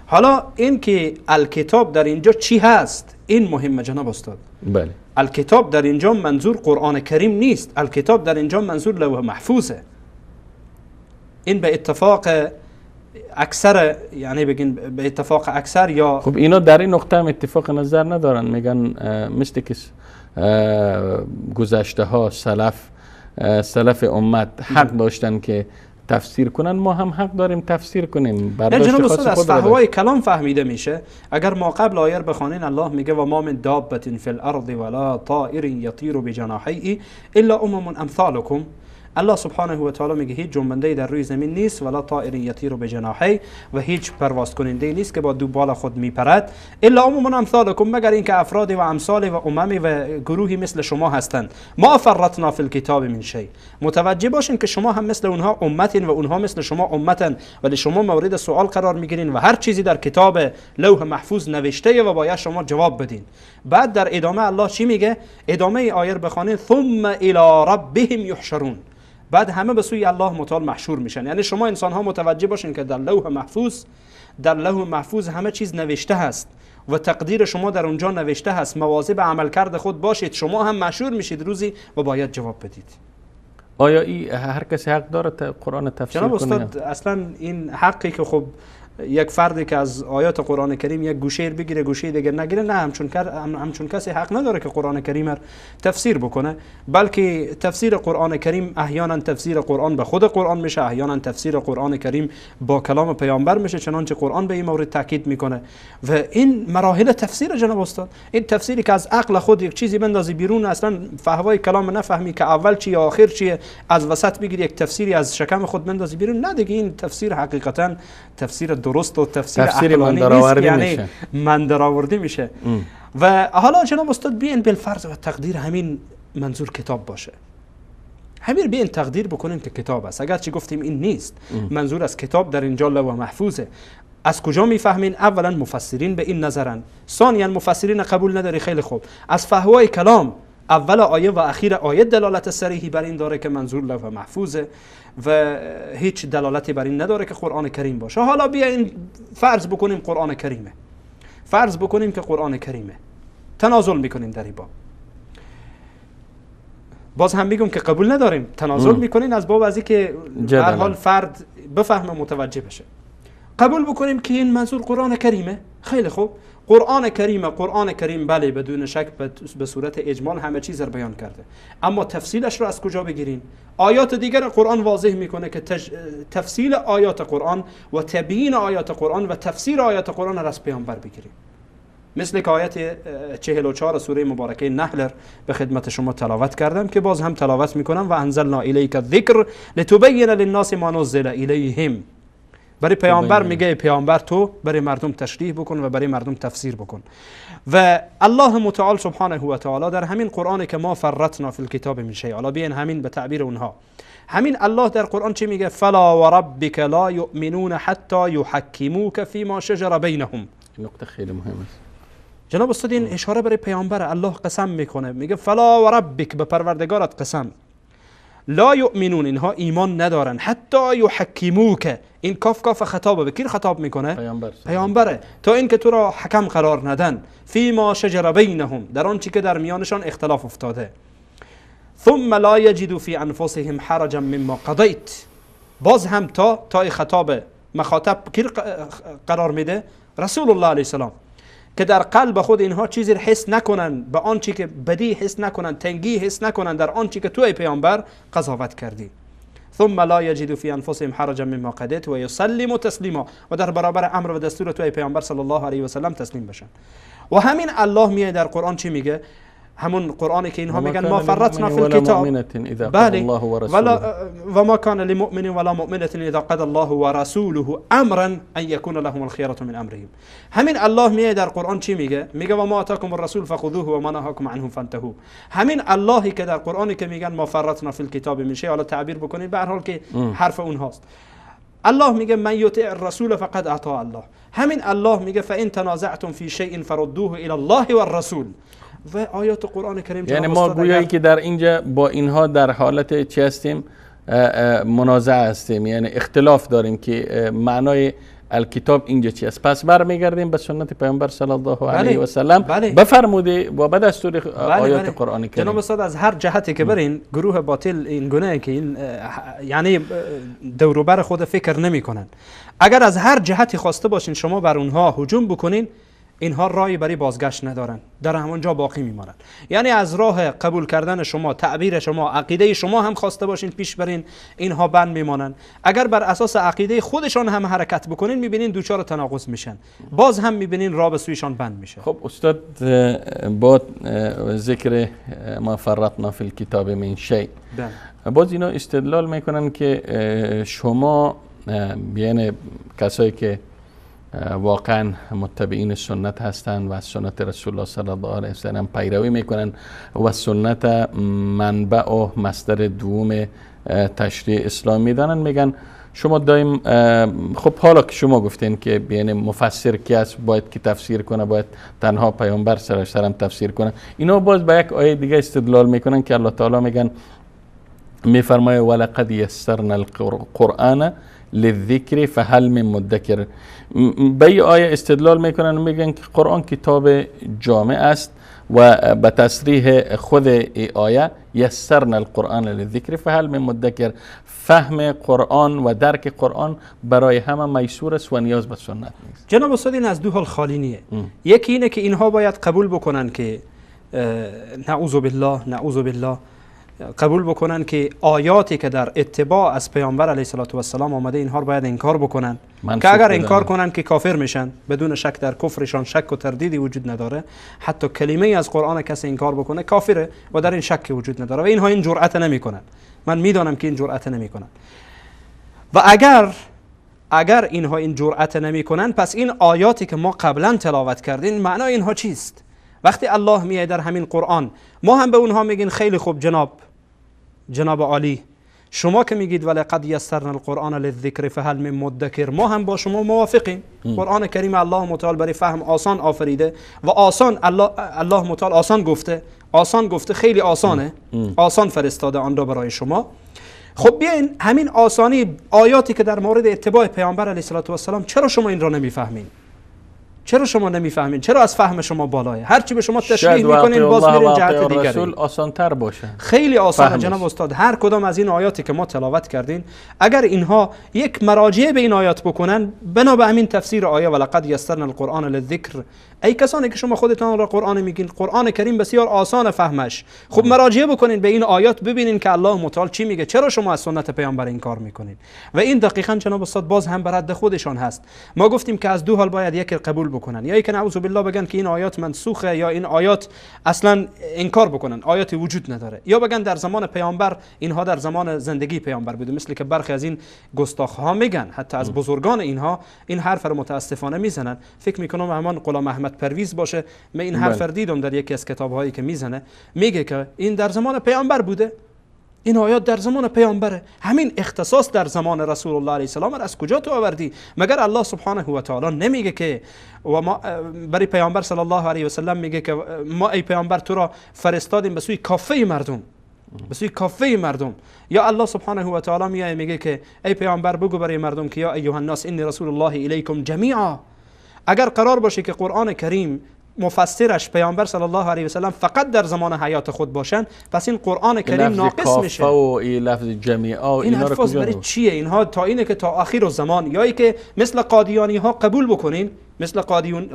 حالا این که الکتاب در اینجا چی هست این مهمه جناب استاد. بله. الکتاب در اینجا منظور قرآن کریم نیست، الکتاب در اینجا منظور لوح محفوظه. این به اتفاق اکثر، یعنی بگین به اتفاق اکثر، یا خب اینا در این نقطه هم اتفاق نظر ندارن، میگن مثل که گذشته ها سلف امت حق داشتن که تفسیر کنن ما هم حق داریم تفسیر کنیم. نه برداشت جناب خاص استاد از خود را فهوای کلام فهمیده میشه. اگر ما قبل آیه بخوانین الله میگه و ما من دابة فی الارض ولا طائر یطیر بجناحیه الا امم امثالکم. الله سبحانه و تعالی میگه هیچ جنبنده در روی زمین نیست ولا طائر یطیر بجناحی و هیچ پرواز کننده نیست که با دو بال خود میپرد الا امم امثالکم، مگر اینکه افراد و امثال و اممی و گروهی مثل شما هستند. ما فرطنا فی الکتاب من شیء. متوجه باشین که شما هم مثل اونها امتین و اونها مثل شما امتن، ولی شما مورد سوال قرار میگیرین و هر چیزی در کتاب لوح محفوظ نوشته و باید شما جواب بدین. بعد در ادامه الله چی میگه؟ ادامه آیه بخوانید ثم الی ربهم یحشرون. بعد همه به سوی الله متعال محشور میشن. یعنی شما انسان ها متوجه باشین که در لوح محفوظ همه چیز نوشته هست و تقدیر شما در اونجا نوشته هست. مواظب عملکرد خود باشید، شما هم محشور میشید روزی و باید جواب بدید. آیا هر کسی حق داره قرآن تفسیر کنه؟ جناب استاد اصلا این حقی که خب یک فردی که از آیات قرآن کریم یک گوشه بگیره گوشه دیگر نگیره، نه همچون کسی حق نداره که قرآن کریم تفسیر بکنه، بلکه تفسیر قرآن کریم احیانا تفسیر قرآن به خود قرآن میشه، احیانا تفسیر قرآن کریم با کلام پیامبر میشه، چنانچه قرآن به این مورد تاکید میکنه. و این مراحل تفسیر جناب استاد، این تفسیری که از عقل خود یک چیزی بندازی بیرون، اصلا فهوای کلام نفهمی که اول چیه آخر چیه، از وسط بگیری یک تفسیری از شکم خود بندازی بیرون، نه دیگه این تفسیر حقیقتا تفسیر درست و تفسیر عقلانی نیست، یعنی من درآوردی میشه. و حالا جناب استاد بیاین بالفرض و تقدیر همین منظور کتاب باشه، همین بیاین تقدیر بکنیم که کتاب است، اگر چی گفتیم این نیست، منظور از کتاب در اینجا لوح محفوظه. از کجا میفهمین؟ اولا مفسرین به این نظرن، ثانیا مفسرین قبول نداری. خیلی خوب، از فهوای کلام اول آیه و اخیر آیه دلالت صریحی بر این داره که منظور لوح محفوظه و هیچ دلالتی بر این نداره که قرآن کریم باشه. حالا بیاین فرض بکنیم قرآن کریمه، فرض بکنیم که قرآن کریمه، تنازل میکنیم در این باب. باز هم میگم که قبول نداریم، تنازل میکنین از باب از اینکه به هر حال فرد بفهمه متوجه بشه. قبول بکنیم که این منظور قرآن کریمه، خیلی خوب، قرآن کریم بله بدون شک به صورت اجمال همه چیز رو بیان کرده، اما تفصیلش رو از کجا بگیرین؟ آیات دیگر قرآن واضح میکنه که تفصیل آیات قرآن و تبیین آیات قرآن و تفسیر آیات قرآن را از پیامبر بگیریم. مثل که آیت 44 سوره مبارکه نحل به خدمت شما تلاوت کردم که باز هم تلاوت میکنم و انزلنا الیک الذکر لتبین للناس ما نزل الیهم. برای پیامبر میگه پیامبر تو برای مردم تشریح بکن و برای مردم تفسیر بکن. و الله متعال سبحانه و تعالی در همین قرآن که ما فرطنا فی الکتاب من شیء، حالا بیاین همین به تعبیر اونها، همین الله در قرآن چی میگه؟ فلا وربک لا یؤمنون حتی یحکموک فیما شجر بینهم. نکته خیلی مهم است جناب استاد، این اشاره برای پیامبر، الله قسم میکنه میگه فلا وربک، به پروردگارت قسم، لا یؤمنون، اینها ایمان ندارن، حتی یحکموک، این کاف خطابه، به کی خطاب میکنه؟ پیامبره، تا اینکه تو را حکم قرار ندن، فیما شجر بینهم، در آن چی که در میانشان اختلاف افتاده، ثم لا یجدوا فی انفسهم حرجا مما قضیت. باز هم تا خطاب مخاطب کی قرار میده؟ رسول الله علیه السلام، که در قلب خود اینها چیزی حس نکنن، به آن چی که بدی حس نکنن، تنگی حس نکنن در آن چی که تو ای پیامبر قضاوت کردی. ثم لا یجدوا فی انفسهم حرجا مما قضیت و یسلموا تسلیما، و در برابر امر و دستور تو ای پیامبر صلی الله علیه و سلم تسلیم بشن. و همین الله میاد در قرآن چی میگه؟ همون قرآنی که اینها میگن ما فرطنا فی الکتاب، بله، و ما کان لمؤمن ولا مؤمنة اذا قضى الله ورسوله امرا ان یکون لهم الخیرة من امرهم. همین الله میاد در قرآن چی میگه؟ میگه و ما آتاکم الرسول فخذوه و ما نهاکم عنه فانتهوا. همین اللهی که در قرآنی که میگن ما فرطنا فی الکتاب من شیء، حالا تعبیر بکنید به هر حال که حرف اونهاست، الله میگه من یطع الرسول فقد اطاع الله. همین الله میگه فان تنازعتم فی شیء فردوه الی الله والرسول. و آیات قرآن کریم، یعنی ما گویایی که در اینجا با اینها در حالت چی هستیم؟ منازعه هستیم، یعنی اختلاف داریم که معنای الکتاب اینجا چی است. پس برمیگردیم به سنت پیامبر صلی الله علیه و سلم، بفرموده و به دستور آیات قرآن کریم. جناب استاد از هر جهتی که برین، گروه باطل این گونه که این یعنی دور و بر خود فکر نمیکنن، اگر از هر جهتی خواسته باشین شما بر اونها هجوم بکنین، اینها راهی برای بازگشت ندارن، در همونجا باقی میمانند. یعنی از راه قبول کردن شما، تعبیر شما، عقیده شما هم خواسته باشین پیش برین، اینها بند میمانند. اگر بر اساس عقیده خودشان هم حرکت بکنین میبینین دوچار تناقض میشن، باز هم میبینین راه به سویشان بند میشه. خب استاد، با ذکر ما فرطنا فی الکتاب من شیء، باز اینا استدلال میکنن که شما یعنی کسایی که واقعا متبعین سنت هستند و سنت رسول الله صلی الله علیه و سلم پیروی میکنن و سنت منبع و مصدر دوم تشریع اسلام میدانن، میگن شما دایم خب حالا که شما گفتین که یعنی مفسر کی است باید که تفسیر کنه، باید تنها پیامبر سرم تفسیر کنه، اینا باز با یک آیه دیگه استدلال میکنن که الله تعالی میگن میفرمایه ولقد یسرنا القرآن للذکر فهل من مدکر. به این آیه استدلال میکنن، میگن که قرآن کتاب جامع است و به تصریح خود ای آیه یسرنا القرآن للذکر فهل من مدکر، فهم قرآن و درک قرآن برای همه میسور است و نیاز به سنت نیست. جناب استاد این از دو حال خالی نیه. یکی اینه که اینها باید قبول بکنن که نعوذ بالله قبول بکنن که آیاتی که در اتباع از پیامبر علیه السلام آمده اینها رو باید انکار بکنن، که اگر انکار کنن که کافر میشن، بدون شک در کفرشان شک و تردیدی وجود نداره. حتی کلمه از قرآن کسی انکار بکنه کافره و در این شک وجود نداره و اینها این جرأت نمیکنن. من میدانم که این جرأت نمیکنن و اگر اینها این جرأت نمیکنن، پس این آیاتی که ما قبلا تلاوت کردیم معنای اینها چیست؟ وقتی الله میاد در همین قرآن، ما هم به اونها میگین خیلی خوب جناب عالی، شما که میگید ولقد یسرنا القرآن للذکر فهل من مدکر، ما هم با شما موافقیم. قرآن کریم الله متعال برای فهم آسان آفریده و آسان الله متعال آسان گفته خیلی آسانه، آسان فرستاده آن را برای شما. خب بیاین همین آسانی آیاتی که در مورد اتباع پیامبر علیه السلام، چرا شما این را نمیفهمین؟ چرا از فهم شما بالاه؟ هرچی به شما تشریح میکنین باز میرین جهت دیگری. رسول آسان‌تر باشه. خیلی آسانه جناب استاد. هر کدام از این آیاتی که ما تلاوت کردین، اگر اینها یک مراجعه به این آیات بکنن، بنا به همین تفسیر آیه ولقد یسرنا القرآن للذکر، ای کسانی که شما خودتان را قرآن میگین، قرآن کریم بسیار آسان فهمش، خب مراجعه بکنین به این آیات، ببینین که الله متعال چی میگه، چرا شما از سنت پیامبر این کار میکنین. و این دقیقاً جناب استاد باز هم بر حد خودشان هست. ما گفتیم که از دو حال باید یک قبول بکنن، یا اینکه نعوذ بالله بگن که این آیات منسوخه، یا این آیات اصلا انکار بکنن، آیاتی وجود نداره، یا بگن در زمان پیامبر اینها در زمان زندگی پیامبر بوده، مثل که برخی از این گستاخ ها میگن، حتی از بزرگان اینها این حرف رو متاسفانه میزنن. فکر میکنم همان غلام احمد پرویز باشه، من این حرف رو دیدم در یکی از کتاب‌هایی که میزنه، میگه که این در زمان پیامبر بوده، این آیات در زمان پیامبره. همین اختصاص در زمان رسول الله علیه السلام از کجا تو آوردی؟ مگر الله سبحانه و تعالی نمیگه که و ما برای پیامبر صلی الله علیه و سلم میگه که ما ای پیامبر تو را فرستادیم به سوی کافه مردم، یا الله سبحانه و تعالی میگه که ای پیامبر بگو برای مردم که یا ایها الناس انی رسول الله الیکم جمیعا. اگر قرار باشه که قرآن کریم مفسرش پیامبر صلی الله علیه و سلم فقط در زمان حیات خود باشن، پس این قرآن کریم ناقص میشه. این لفظ جمیعا این الفاظ برای چیه؟ اینها تا اینه که تا آخر الزمان، یا ای که مثل قادیانی ها قبول بکنین،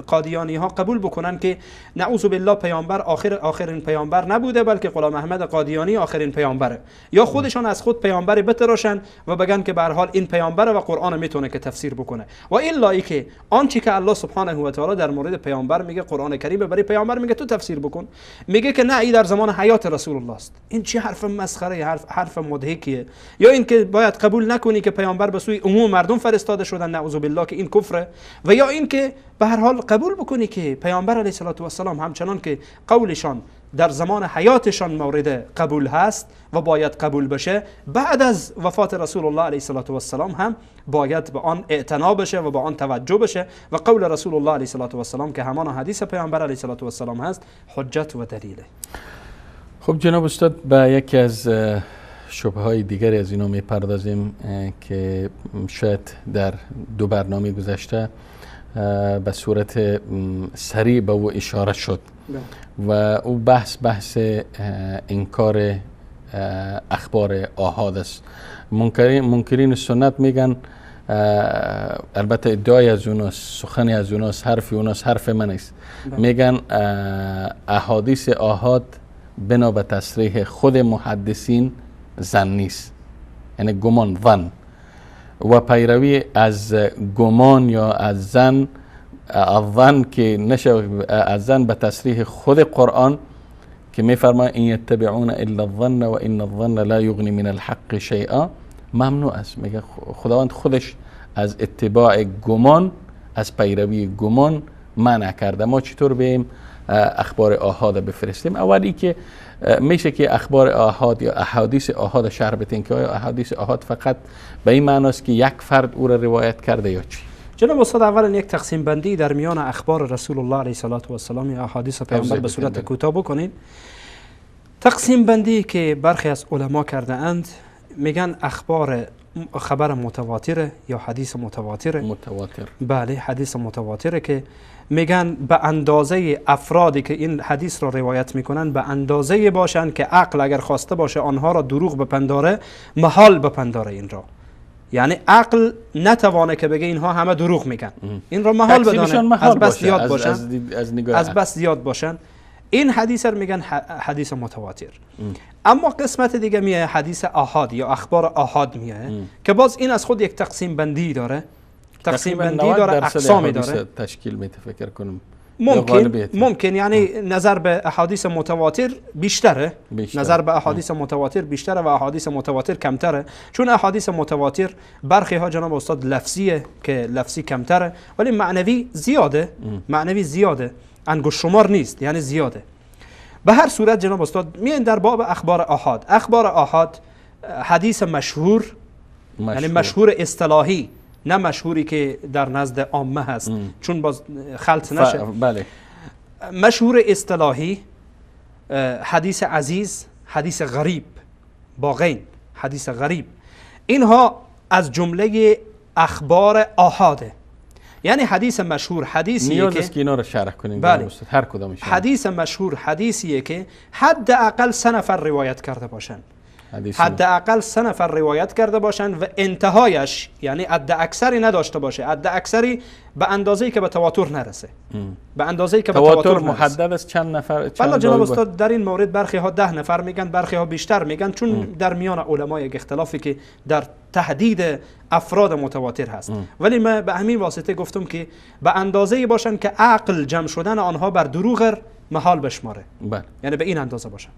قادیانی ها قبول بکنن که نعوذ بالله پیامبر آخرین پیامبر نبوده، بلکه غلام احمد قادیانی آخرین پیامبره، یا خودشان از خود پیامبر بتراشن و بگن که به هر حال این پیامبره و قرآن میتونه که تفسیر بکنه. و الا ای که آنچه که الله سبحانه و تعالی در مورد پیامبر میگه، قرآن کریم برای پیامبر میگه تو تفسیر بکن، میگه که نه این در زمان حیات رسول الله است. این چه حرف مسخره، حرف مضحکیه. یا این که باید قبول نکنی که پیامبر به سوی عموم مردم فرستاده شدن، نعوذ بالله، که این کفره. و یا این که به هر حال قبول بکنی که پیامبر علیه السلام همچنان که قولشان در زمان حیاتشان مورد قبول هست و باید قبول بشه، بعد از وفات رسول الله علیه السلام هم باید به آن اعتنا بشه و به آن توجه بشه. و قول رسول الله علیه السلام که همان حدیث پیامبر علیه السلام هست، حجت و دلیله. خب جناب استاد، به یکی از شبه های دیگری از اینو میپردازیم که شاید در دو برنامه گذشته به صورت سریع به او اشاره شد و او بحث انکار اخبار آحاد است. منکرین سنت میگن البته ادعای از اوناست، سخنی از اوناست، حرفی اوناست، حرف من است. میگن احادیث آحاد بنا به تصریح خود محدثین زن نیست، یعنی گمان، ظن، و پیروی از گمان یا از زن، الظن که نشه از زن به تصریح خود قرآن که میفرماید این یتبعون الا الظن و ان الظن لا یغنی من الحق شیئا، ممنوع است. میگه خداوند خودش از اتباع گمان، از پیروی گمان منع کرده. ما چطور بیم اخبار آحاد بفرستیم؟ اولی که میشه که اخبار آحاد یا احادیث آحاد شرح بدین که آیا احادیث آحاد فقط به این معناست که یک فرد او را روایت کرده یا چی؟ جناب استاد، اولا یک تقسیم بندی در میان اخبار رسول الله علیه السلام یا احادیث پیامبر به صورت کوتاه بکنید. تقسیم بندی که برخی از علما کرده اند، میگن خبر متواتره یا حدیث متواتره. بله، حدیث متواتره که میگن به اندازه افرادی که این حدیث را روایت میکنن به اندازه باشن که عقل اگر خواسته باشه آنها را دروغ بپنداره، محال بپنداره این را. یعنی عقل نتوانه که بگه اینها همه دروغ میگن، این را محال بدانه، از بس زیاد باشن، از بس زیاد باشن. این حدیث رو میگن حدیث متواتر. اما قسمت دیگه میه حدیث آحاد یا اخبار آحاد میه که باز این از خود یک تقسیم بندی داره، تقسیم بندی داره، اقسامی داره، تشکیل میده. فکر کنم ممکن یعنی نظر به احادیث متواتر بیشتره، نظر به احادیث متواتر بیشتره و احادیث متواتر کمتره، چون احادیث متواتر برخی ها جناب استاد لفظیه که لفظی کمتره ولی معنوی زیاده، معنوی زیاده، انگشت شمار نیست، یعنی زیاده. به هر صورت جناب استاد میان در باب اخبار آحاد. اخبار آحاد حدیث مشهور، یعنی مشهور اصطلاحی، نه مشهوری که در نزد عامه هست چون باز خلط نشه. بله. مشهور اصطلاحی، حدیث عزیز، حدیث غریب، با غین، حدیث غریب، اینها از جمله اخبار آحاده. یعنی حدیث مشهور حدیثیه که اینا رو شرح کنیم. بله. هر کدامش. حدیث مشهور حدیثیه که حداقل 3 نفر روایت کرده باشن، حداقل 3 نفر روایت کرده باشن و انتهایش یعنی حد اکثری نداشته باشه، حد اکثری به اندازه‌ای که به تواتر نرسه، به اندازه‌ای که به تواتر محدد است. چند نفر؟ بله جناب استاد، در این مورد برخی ها 10 نفر میگن، برخی ها بیشتر میگن، چون در میان علما یک اختلافی که در تحدید افراد متواتر هست. ولی من به همین واسطه گفتم که به اندازه‌ای باشن که عقل جمع شدن آنها بر دروغ محال بشماره. بله. یعنی به این اندازه باشن،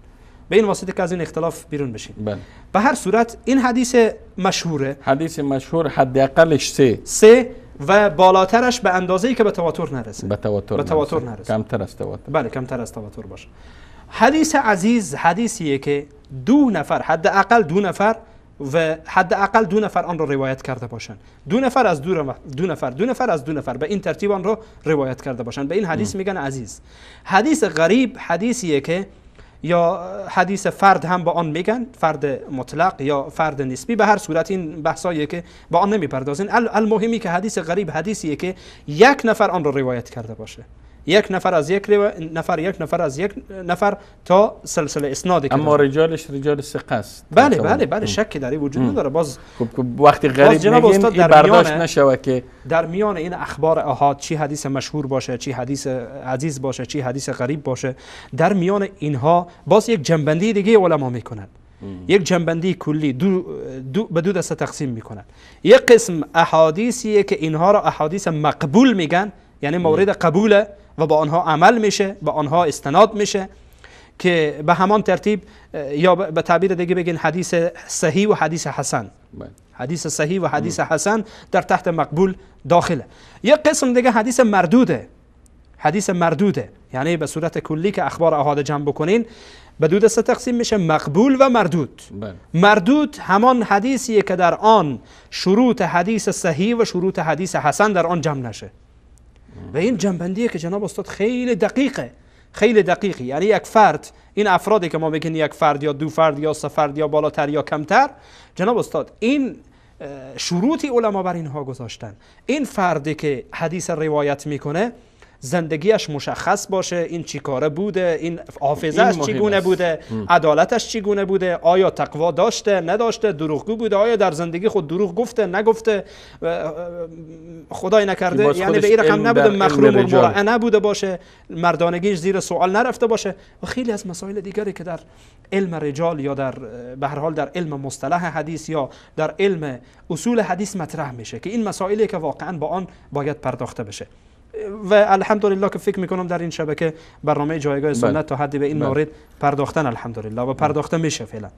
به این واسطه که از این اختلاف بیرون بشین. بله. به هر صورت این حدیث مشهوره، حدیث مشهور حداقلش 3 و بالاترش به اندازه‌ای که به تواتر نرسه، به تواتر نرسه، کمتر از تواتر. بله، کمتر از تواتر باشه. حدیث عزیز حدیثیه که 2 نفر، حداقل 2 نفر و حداقل 2 نفر آن را روایت کرده باشند. 2 نفر از 2 نفر، 2 نفر از 2 نفر، به این ترتیب آن را روایت کرده باشند. به این حدیث میگن عزیز. حدیث غریب حدیثیه که یا حدیث فرد هم با آن میگن، فرد مطلق یا فرد نسبی. به هر صورت این بحثاییه که با آن نمیپردازین. المهمی که حدیث غریب حدیثیه که 1 نفر آن را روایت کرده باشه، 1 نفر از 1 نفر، 1 نفر از 1 نفر تا سلسله اسنادی که اما رجالش رجال ثقه است. بله شکی در این وجود نداره. باز وقتی غریب میگین این برداشت نشوه که در میان این اخبار آحاد چی حدیث مشهور باشه، چی حدیث عزیز باشه، چی حدیث غریب باشه، در میان اینها باز یک جنبندی دیگه علما میکنن، یک جنبندی کلی به 2 دسته تقسیم میکنن. یک قسم احادیثیه که اینها را احادیث مقبول میگن، یعنی مورد قبوله و با آنها عمل میشه، با آنها استناد میشه، که به همان ترتیب یا به تعبیر دیگه بگین حدیث صحیح و حدیث حسن. حدیث صحیح و حدیث حسن در تحت مقبول داخله. یک قسم دیگه حدیث مردوده، حدیث مردوده، یعنی به صورت کلی که اخبار آحاد جمع بکنین به 2 دسته تقسیم میشه، مقبول و مردود. مردود همان حدیثیه که در آن شروط حدیث صحیح و شروط حدیث حسن در آن جمع نشه. و این جنبندیه که جناب استاد خیلی دقیقه، خیلی دقیقی. یعنی یک فرد، این افرادی که ما بگیم یک فرد یا 2 فرد یا 3 فرد یا بالاتر یا کمتر، جناب استاد این شروطی علما بر اینها گذاشتن. این فردی که حدیث روایت میکنه زندگیش مشخص باشه، این چی کاره بوده، این حافظه‌اش چگونه بوده، عدالتش چگونه بوده، آیا تقوا داشته نداشته، دروغگو بوده، آیا در زندگی خود دروغ گفته نگفته، خدای نکرده یعنی به این رقم نبوده مخروم المرأة نبوده باشه، مردانگیش زیر سوال نرفته باشه و خیلی از مسائل دیگری که در علم رجال یا در به هر حال در علم مصطلح حدیث یا در علم اصول حدیث مطرح میشه که این مسائلی که واقعا با آن باید پرداخته بشه و الحمدلله که فکر میکنم در این شبکه برنامه جایگاه سنت تا حدی به این مورد پرداختن الحمدلله و پرداخته میشه فعلا.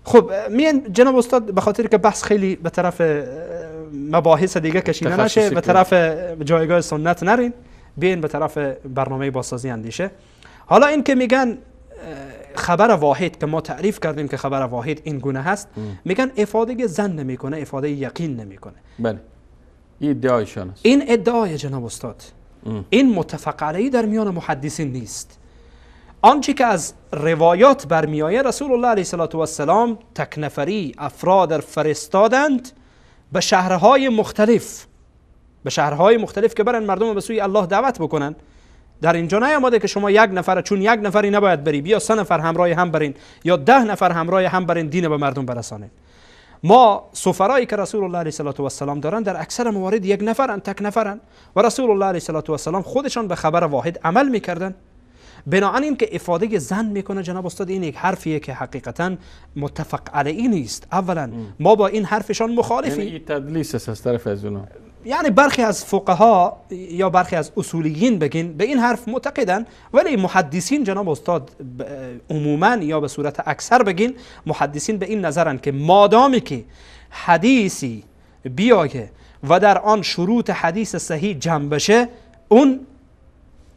خب میان جناب استاد به خاطر که بحث خیلی به طرف مباحث دیگه کشیده نشه به طرف جایگاه سنت نرین، بیاین به طرف برنامه بازسازی اندیشه. حالا این که میگن خبر واحد که ما تعریف کردیم که خبر واحد این گونه هست، میگن افاده ظن نمیکنه، افاده یقین نمیکنه. بله این ادعایشان است. این ادعای جناب استاد این متفق علیه در میان محدثین نیست. آنچه که از روایات برمیآید رسول الله علیه السلام تک نفری افراد فرستادند به شهرهای مختلف، به شهرهای مختلف که برن مردم به سوی الله دعوت بکنن. در اینجا نیامده که شما یک نفر چون یک نفری نباید بری بیا 3 نفر همراه هم برین یا 10 نفر همراه هم برین دین به مردم برسانید. ما سفرایی که رسول الله علیه السلام دارن در اکثر موارد یک نفرن، تک نفرن و رسول الله علیه السلام خودشان به خبر واحد عمل میکردن. بنابراین که افاده ظن میکنه جناب استاد این یک حرفیه که حقیقتا متفق علیه نیست. اولا ما با این حرفشان مخالفیم. یعنی تدلیس است از طرف از اونها. یعنی برخی از فقها یا برخی از اصولیین بگین به این حرف معتقدن، ولی محدثین جناب استاد عموما یا به صورت اکثر بگین محدثین به این نظرن که مادامی که حدیثی بیایه و در آن شروط حدیث صحیح جمع بشه اون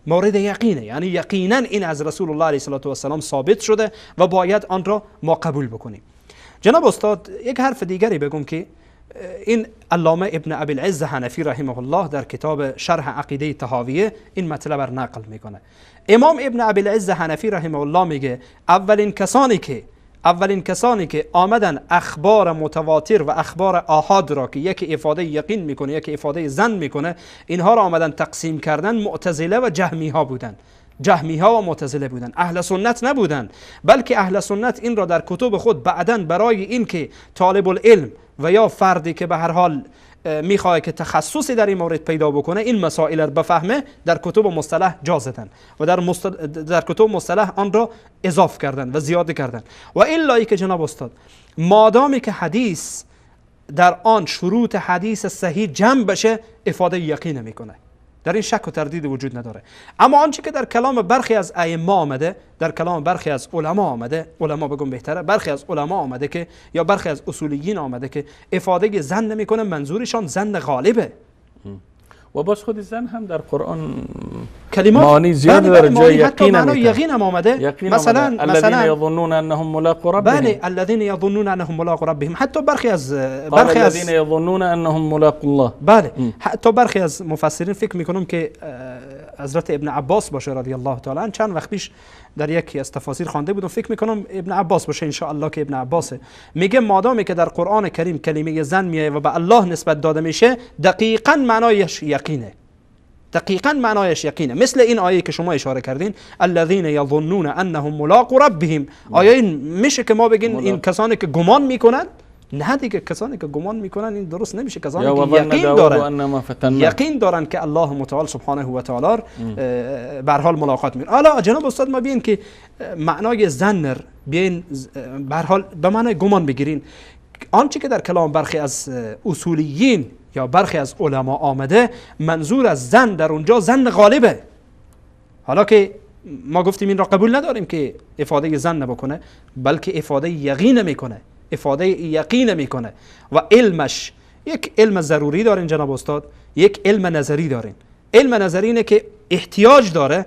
مورد یقینه، یعنی یقینا این از رسول الله علیه السلام ثابت شده و باید آن را ما قبول بکنیم. جناب استاد یک حرف دیگری بگم که این علامه ابن ابی العز حنفی رحمه الله در کتاب شرح عقیده طحاویه این مطلب را نقل میکنه. امام ابن ابی العز حنفی رحمه الله میگه اولین کسانی که آمدن اخبار متواتر و اخبار آحاد را که یکی افاده یقین میکنه یکی افاده ظن میکنه اینها را آمدن تقسیم کردن معتزله و جهمی ها بودن. جهمی ها و معتزله بودن، اهل سنت نبودن، بلکه اهل سنت این را در کتب خود بعداً برای این که طالب العلم و یا فردی که به هر حال میخواد که تخصصی در این مورد پیدا بکنه این مسائل را بفهمه در کتب مصطلح جا زدن و در کتب مصطلح آن را اضافه کردن و زیاده کردن. و الا که جناب استاد مادامی که حدیث در آن شروط حدیث صحیح جمع بشه افاده یقین میکنه، در این شک و تردید وجود نداره. اما آنچه که در کلام برخی از ائمه آمده، در کلام برخی از علما آمده، علما بگم بهتره، برخی از علما آمده که یا برخی از اصولیین آمده که افاده ظن نمیکنه، منظورشان ظن غالبه. و باز خود ظن هم در قرآن کلمات معانی زیاد داره، جای یقین هم یقین هم آمده. مثلا الذين يظنون انهم ملاقو ربهم، بله الذين يظنون انهم ملاقو ربهم. حتی برخی از الذين يظنون انهم ملاقو الله، بله حتی برخی از مفسرین فکر میکنم که حضرت ابن عباس باشه رضی الله تعالی عنه، چند وقت پیش در یکی از تفاسیر خوانده بودم، فکر میکنم ابن عباس باشه ان شاء الله که ابن عباسه، میگه مادامی که در قرآن کریم کلمه ظن میایه و به الله نسبت داده میشه دقیقاً معنایش یقینه، دقیقاً معنایش یقینه. مثل این آیه که شما اشاره کردین الذين يظنون انهم ملاقو ربهم، آیا این میشه که ما بگین این کسانی که گمان میکنن؟ نه دیگه، کسانی که گمان میکنن این درست نمیشه. کسانی که یقین دارن که الله متعال سبحانه و تعالی به هر حال ملاقات میکنه. حالا جناب استاد ما بیاین که معنای ظن بیاین به هر حال به معنای گمان بگیرین. آنچه که در کلام برخی از اصولیین یا برخی از علما آمده منظور از ظن در اونجا ظن غالبه. حالا که ما گفتیم این را قبول نداریم که افاده ظن بکنه، بلکه افاده یقین میکنه، افاده یقین میکنه و علمش یک علم ضروری دارین جناب استاد، یک علم نظری دارین. علم نظری اینه که احتیاج داره.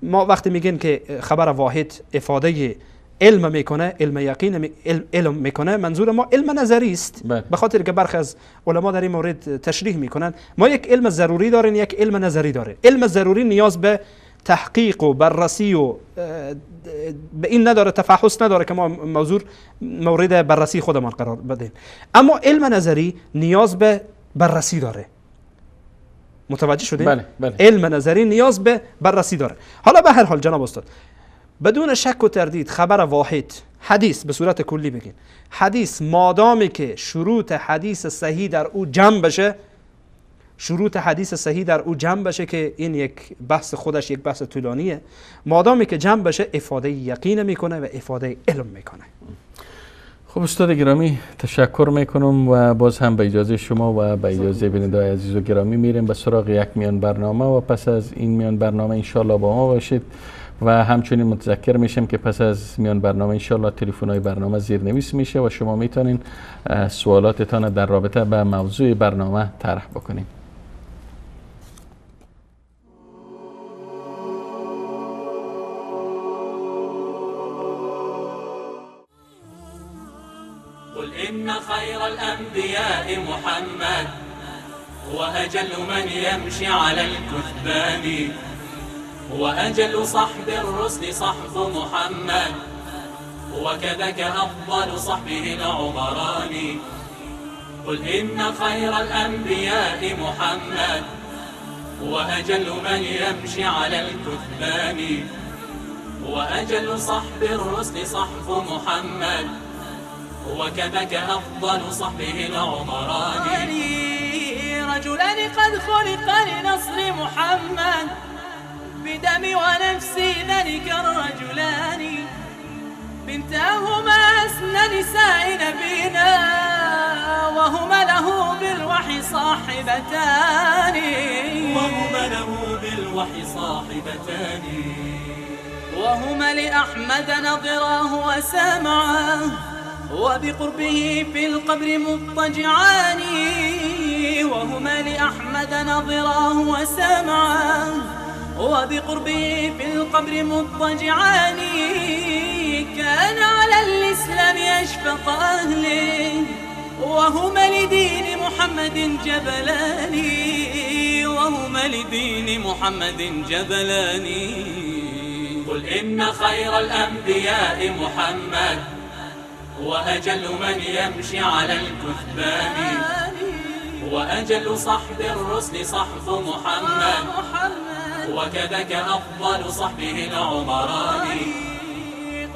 ما وقتی میگن که خبر واحد افاده علم میکنه، علم یقین علم میکنه، منظور ما علم نظری است، به خاطر که برخی از علما در این مورد تشریح میکنن ما یک علم ضروری داریم، یک علم نظری داره. علم ضروری نیاز به تحقیق و بررسی و به این نداره، تفحص نداره که ما موضوع مورد بررسی خودمان قرار بدیم. اما علم نظری نیاز به بررسی داره، متوجه شدید؟ بله. علم نظری نیاز به بررسی داره. حالا به هر حال جناب استاد، بدون شک و تردید خبر واحد، حدیث به صورت کلی بگین، حدیث مادامی که شروط حدیث صحیح در او جمع بشه، شروط حدیث صحیح در او جمع بشه که این یک بحث خودش یک بحث طولانیه، مادامی که جمع بشه افاده یقین میکنه و افاده علم میکنه. خب استاد گرامی تشکر میکنم و باز هم به اجازه شما و به اجازه بینندگان عزیز و گرامی میریم به سراغ یک میان برنامه و پس از این میان برنامه انشالله با ما باشید و همچنین متذکر میشم که پس از میان برنامه انشالله تلفن‌های برنامه زیرنویس میشه و شما میتونین سوالاتتان در رابطه به موضوع برنامه طرح بکنید. إن خير الأنبياء محمد وأجل من يمشي على الكثبان وأجل صحب الرسل صحب محمد وكذاك أفضل صحبه العمران. قل إن خير الأنبياء محمد وأجل من يمشي على الكثبان وأجل صحب الرسل صحب محمد وكذاك أفضل صحبه العمران. رجلان قد خلق لنصر محمد بدم ونفسي ذلك الرجلان بنتاهما أسنى نساء نبينا وهما له بالوحي صاحبتان وهما له بالوحي صاحبتان وهما لأحمد نظراه وسامعاه وبقربه في القبر مضطجعان وهما لأحمد نظراه وسامعاه وبقربه في القبر مضطجعان. كان على الإسلام أشفق أهله وهما لدين محمد جبلان وهما لدين محمد جبلان. قل إن خير الأنبياء محمد وأجل من يمشي على الكثبان وأجل صحب الرسل صحب محمد وكذاك أفضل صحبه العمران.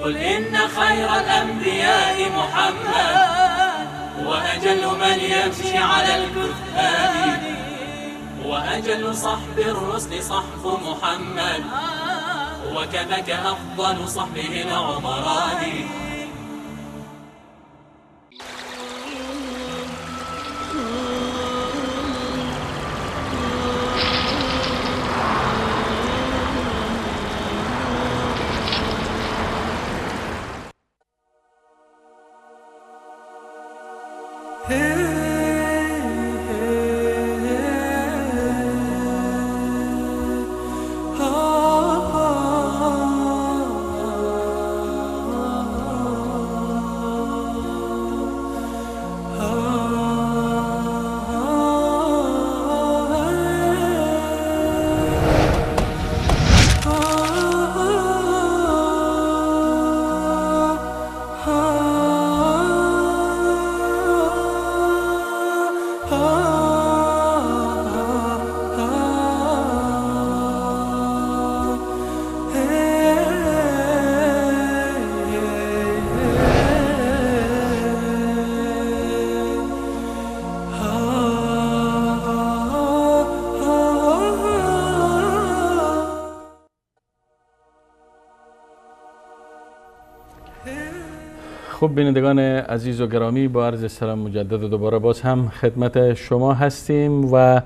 قل إن خير الأنبياء محمد وأجل من يمشي على الكثبان وأجل صحب الرسل صحب محمد وكذاك أفضل صحبه العمران. خب بینندگان عزیز و گرامی با عرض سلام مجدد و دوباره باز هم خدمت شما هستیم و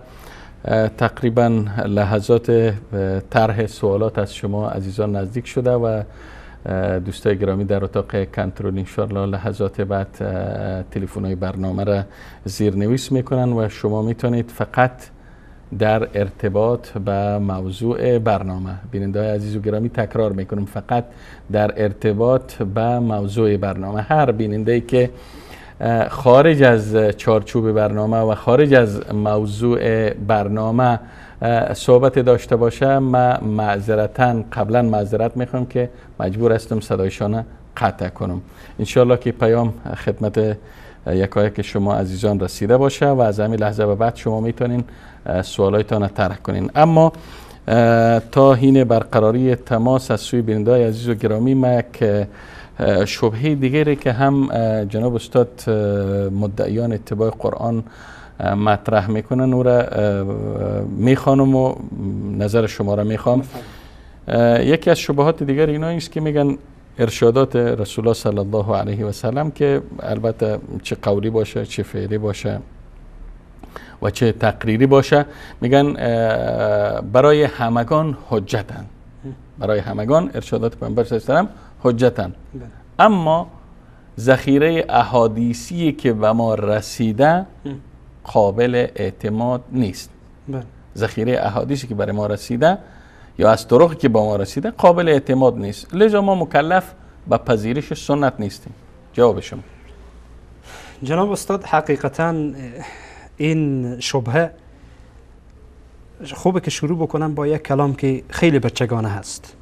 تقریبا لحظات طرح سوالات از شما عزیزان نزدیک شده و دوستای گرامی در اتاق کنترل انشاءالله لحظات بعد تلفن‌های برنامه را زیرنویس میکنن و شما میتونید فقط در ارتباط به موضوع برنامه، بیننده‌های عزیز و گرامی تکرار میکنم، فقط در ارتباط به موضوع برنامه، هر بیننده‌ای که خارج از چارچوب برنامه و خارج از موضوع برنامه صحبت داشته باشه، ما معذرتاً قبلا معذرت میخوام که مجبور هستم صدایشان قطع کنم. انشالله که پیام خدمت یکایک شما عزیزان رسیده باشه و از همین لحظه به بعد شما میتونین سوالایتان طرح کنین. اما تا حین برقراری تماس از سوی بیننده‌های عزیز و گرامی، ما یک شبهه دیگری که هم جناب استاد مدعیان اتباع قرآن مطرح میکنن او را میخوانم و نظر شما را میخوام. یکی از شبهات دیگر اینا است که میگن ارشادات رسول الله صلی الله علیه و سلم که البته چه قولی باشه چه فعلی باشه و چه تقریری باشه، میگن برای همگان حجتن، برای همگان ارشادات پیامبر صلی الله علیه و سلم حجتن. اما ذخیره احادیثی که به ما رسیده قابل اعتماد نیست. ذخیره احادیثی که برای ما رسیده یا از طرقی که با ما رسیده قابل اعتماد نیست، لذا ما مکلف به پذیرش سنت نیستیم. جواب شما. جناب استاد، حقیقتا این شبهه خوبه که شروع بکنم با یک کلام که خیلی بچگانه هست.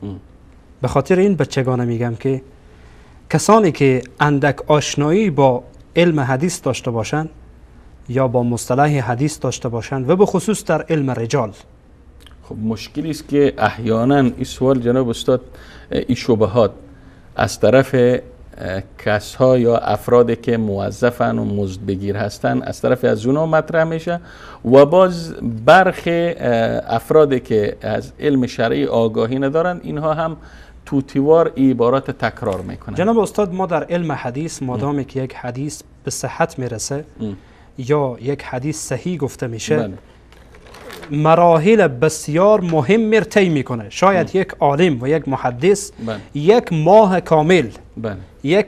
به خاطر این بچگانه میگم که کسانی که اندک آشنایی با علم حدیث داشته باشند یا با مصطلح حدیث داشته باشند و به خصوص در علم رجال، خب مشکلی است که احیانا این سوال جناب استاد، این شبهات از طرف کسها یا افرادی که موظفن و مزدبگیر هستن از طرف از اونها مطرح میشه و باز برخی افرادی که از علم شرعی آگاهی ندارن اینها هم توتیوار عبارات تکرار میکنن. جناب استاد، ما در علم حدیث مادامی که یک حدیث به صحت میرسه یا یک حدیث صحیح گفته میشه مراحل بسیار مهم طی میکنه. شاید یک عالم و یک محدث یک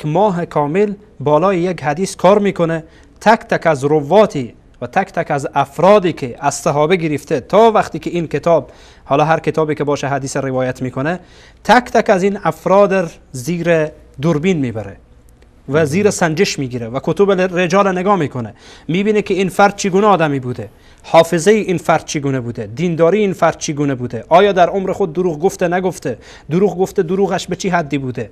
ماه کامل بالای یک حدیث کار میکنه، تک تک از رواتی و تک تک از افرادی که از صحابه گرفته تا وقتی که این کتاب، حالا هر کتابی که باشه حدیث روایت میکنه، تک تک از این افراد زیر دوربین میبره و زیر سنجش میگیره و کتب رجال نگاه میکنه، میبینه که این فرد چگونه آدمی بوده، حافظه این فرد چگونه بوده، دینداری این فرد چگونه بوده، آیا در عمر خود دروغ گفته نگفته، دروغ گفته دروغش به چی حدی بوده،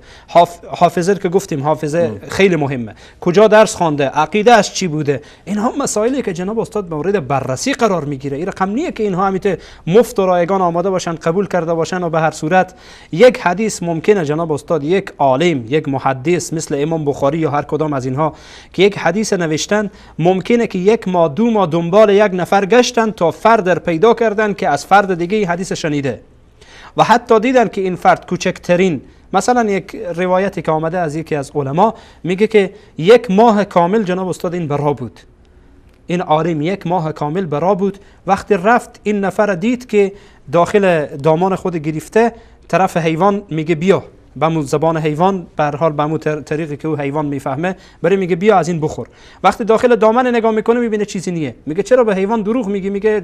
حافظه که گفتیم حافظه خیلی مهمه، کجا درس خوانده، عقیده اش چی بوده. اینها مسائلی که جناب استاد مورد بررسی قرار میگیره. این رقم نیه که اینها همیته مفت و رایگان آماده باشن قبول کرده باشن و به هر صورت یک حدیث ممکنه جناب استاد یک عالم، یک محدث مثل امام بخاری یا هر کدام از اینها که یک حدیث نوشتن، ممکنه که یک ماه دو ماه دنبال یک نفر گشتن تا فرد پیدا کردن که از فرد دیگه حدیث شنیده و حتی دیدن که این فرد کوچکترین، مثلا یک روایتی که آمده از یکی از علما میگه که یک ماه کامل جناب استاد این برا بود، این عالم یک ماه کامل برا بود. وقتی رفت این نفر دید که داخل دامان خود گرفته طرف حیوان، میگه بیا، به زبان حیوان، به هر حال به طریقی که او حیوان میفهمه، برای میگه بیا از این بخور. وقتی داخل دامن نگاه میکنه میبینه چیزی نیه، میگه چرا به حیوان دروغ میگی؟ میگه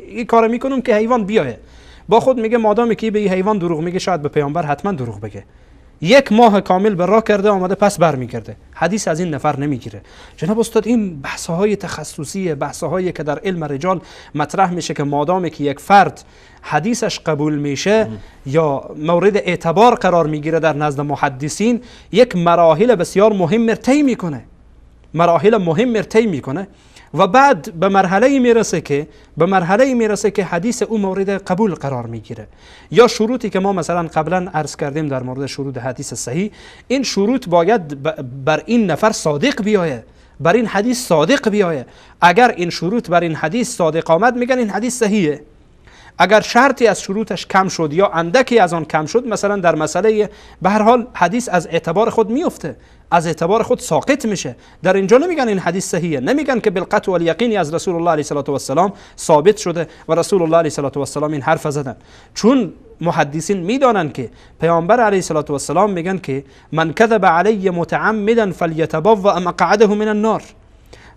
این کارو میکنم که حیوان بیاه. با خود میگه مادامی که به این حیوان دروغ میگه شاید به پیامبر حتما دروغ بگه. یک ماه کامل به راه کرده آمده پس برمیگرده، حدیث از این نفر نمیگیره. جناب استاد، این بحث‌های تخصصی، بحث‌هایی که در علم رجال مطرح میشه که مادامی که یک فرد حدیثش قبول میشه یا مورد اعتبار قرار میگیره در نزد محدثین، یک مراحل بسیار مهم طی میکنه و بعد به مرحله میرسه که حدیث او مورد قبول قرار میگیره. یا شروطی که ما مثلا قبلا عرض کردیم در مورد شروط حدیث صحیح، این شروط باید بر این نفر صادق بیایه، بر این حدیث صادق بیایه. اگر این شروط بر این حدیث صادق آمد میگن این حدیث صحیحه. اگر شرطی از شروطش کم شد یا اندکی از آن کم شد، مثلا در مسئله به هر حال حدیث از اعتبار خود میفته، از اعتبار خود ساقط میشه. در اینجا نمیگن این حدیث صحیحه، نمیگن که بالقطع و الیقین از رسول الله علیه السلام ثابت شده و رسول الله علیه السلام این حرف زدن، چون محدثین میدانن که پیامبر علیه السلام میگن که من کذب علی متعمدا فلیتبوأ مقعده من النار.